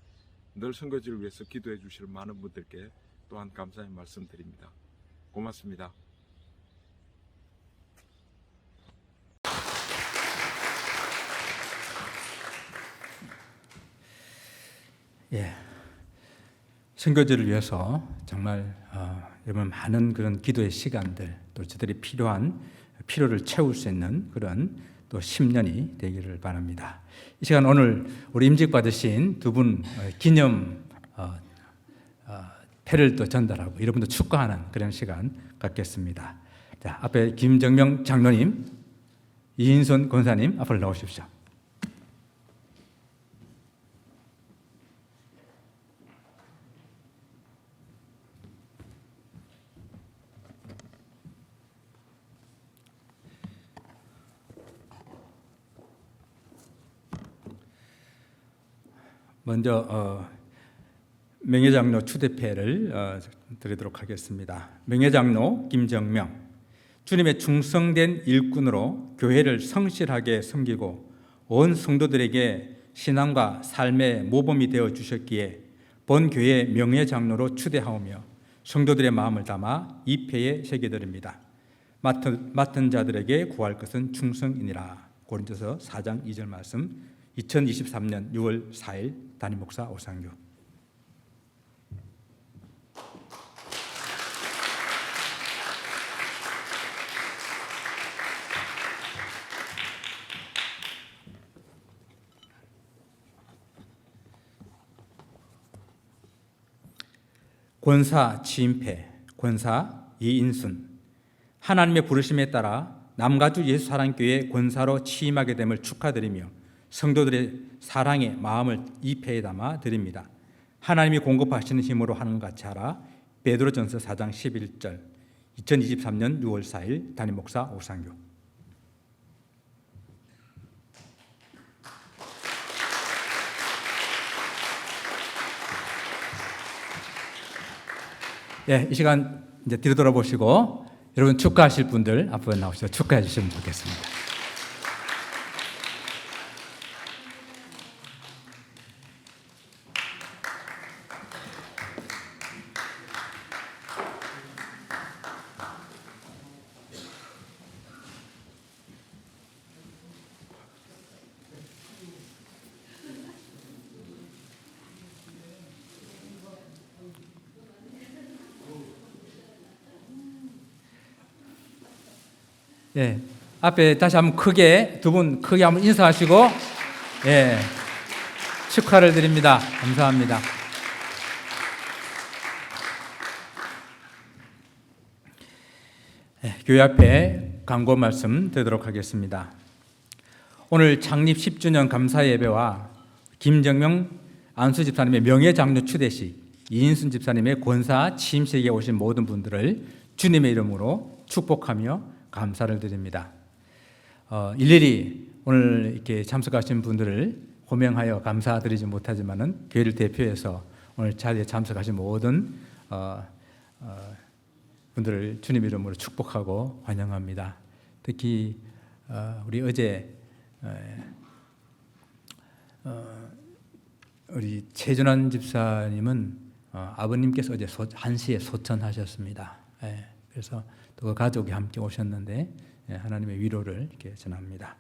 늘 선교지를 위해서 기도해 주실 많은 분들께 또한 감사의 말씀 드립니다. 고맙습니다. 예, 선교지를 위해서 정말 여러분 많은 그런 기도의 시간들, 또 저들이 필요한 필요를 채울 수 있는 그런 또 10년이 되기를 바랍니다. 이 시간 오늘 우리 임직 받으신 두 분 기념 패를 또 전달하고 여러분도 축하하는 그런 시간 갖겠습니다. 자, 앞에 김정명 장로님, 이인순 권사님 앞으로 나오십시오. 먼저 명예장로 추대패를 드리도록 하겠습니다. 명예장로 김정명, 주님의 충성된 일꾼으로 교회를 성실하게 섬기고 온 성도들에게 신앙과 삶의 모범이 되어 주셨기에 본 교회 명예장로로 추대하오며 성도들의 마음을 담아 이 패에 새겨드립니다. 맡은 자들에게 구할 것은 충성이니라. 고린도서 4장 2절 말씀. 2023년 6월 4일 담임목사 오상규. 권사 지임패, 권사 이인순. 하나님의 부르심에 따라 남가주 예수사랑교회 권사로 취임하게 됨을 축하드리며 성도들의 사랑의 마음을 이 패에 담아 드립니다. 하나님이 공급하시는 힘으로 하는 것 같이 하라. 베드로전서 4장 11절. 2023년 6월 4일 담임목사 오상규. 이 시간 이제 뒤로 돌아보시고 여러분 축하하실 분들 앞으로 나오셔서 축하해 주시면 좋겠습니다. 예, 앞에 다시 한번 크게 두 분 크게 한번 인사하시고 예, 축하를 드립니다. 감사합니다. 예, 교회 앞에 광고 말씀 드리도록 하겠습니다. 오늘 창립 10주년 감사 예배와 김정명 안수 집사님의 명예 장로 추대식, 이인순 집사님의 권사 취임식에 오신 모든 분들을 주님의 이름으로 축복하며 감사를 드립니다. 일일이 오늘 이렇게 참석하신 분들을 호명하여 감사드리지 못하지만은 교회를 대표해서 오늘 자리에 참석하신 모든 분들을 주님 이름으로 축복하고 환영합니다. 특히 우리 어제 우리 최준환 집사님은 아버님께서 어제 1시에 소천하셨습니다. 그래서 또 그 가족이 함께 오셨는데 하나님의 위로를 이렇게 전합니다.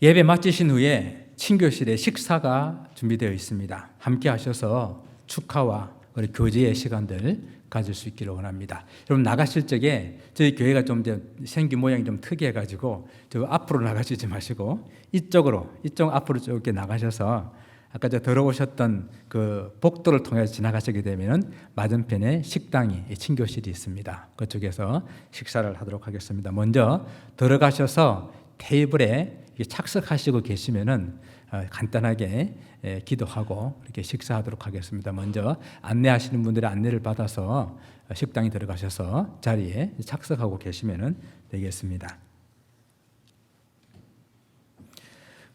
예배 마치신 후에 친교실에 식사가 준비되어 있습니다. 함께 하셔서 축하와 우리 교제의 시간들 가질 수 있기를 원합니다. 여러분 나가실 적에 저희 교회가 좀 생긴 모양이 좀 특이해가지고 저 앞으로 나가시지 마시고 이쪽 앞으로 이렇게 나가셔서 아까 저 들어오셨던 그 복도를 통해서 지나가시게 되면은 맞은편에 식당이 친교실이 있습니다. 그쪽에서 식사를 하도록 하겠습니다. 먼저 들어가셔서 테이블에 착석하시고 계시면은 간단하게 기도하고 이렇게 식사하도록 하겠습니다. 먼저 안내하시는 분들의 안내를 받아서 식당에 들어가셔서 자리에 착석하고 계시면은 되겠습니다.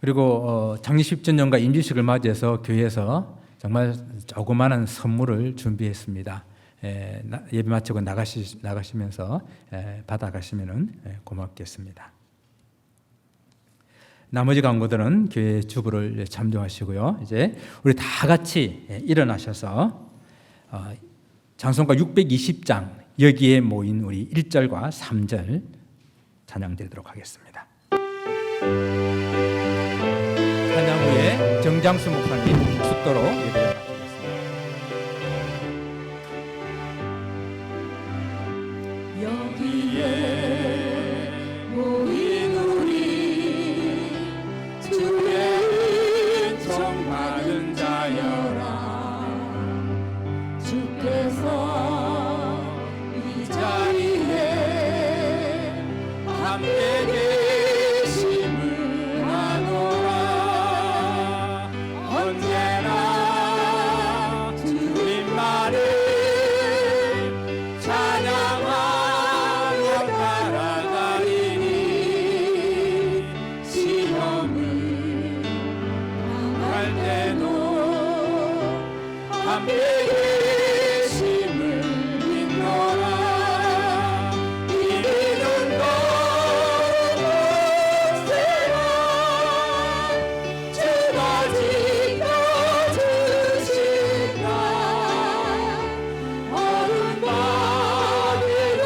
그리고 창립 10주년과 임주식을 맞이해서 교회에서 정말 조그마한 선물을 준비했습니다. 예배 마치고 나가시면서 받아가시면 고맙겠습니다. 나머지 광고들은 교회 주부를 참조하시고요. 이제 우리 다 같이 일어나셔서 찬송가 620장 여기에 모인 우리 1절과 3절 찬양 드리도록 하겠습니다. 찬양 후에 정장수 목사님 축도로 예배를 마치겠습니다. 여기에 모인 우리 주의 은총 받은 자여라. 주께서 이 자리에 함께 계심을 아노라. 언제나 주님만을 찬양하며 따라가리니. 시험을 당할 때도 함께 계심을 믿노라. 이는 것으로 주가 지켜주신다. 어른 바위로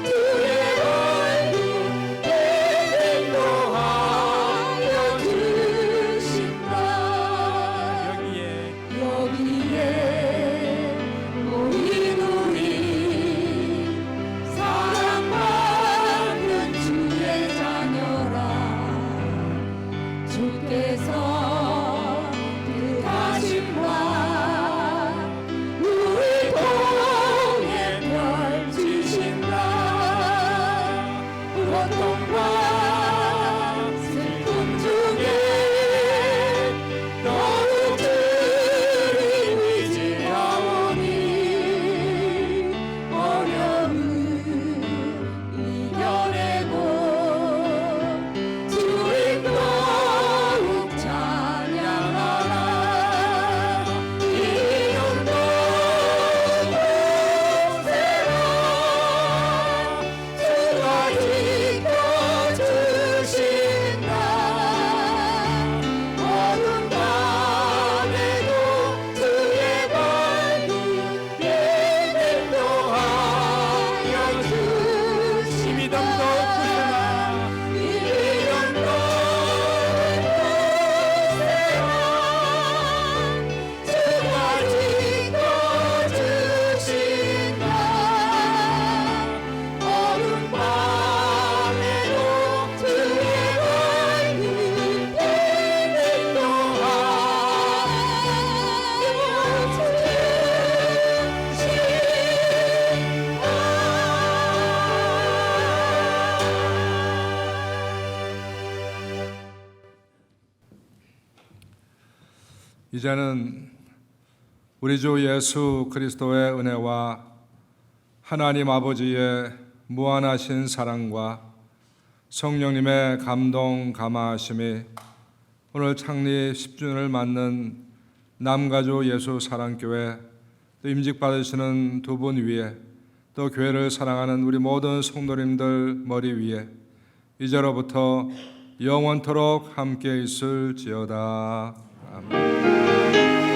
주의 얼굴 인도하여 주신다. 여기에 이제는 우리 주 예수 그리스도의 은혜와 하나님 아버지의 무한하신 사랑과 성령님의 감동 감화하심이 오늘 창립 10주년을 맞는 남가주 예수 사랑교회 또 임직 받으시는 두 분 위에 또 교회를 사랑하는 우리 모든 성도님들 머리 위에 이제로부터 영원토록 함께 있을지어다. 아멘.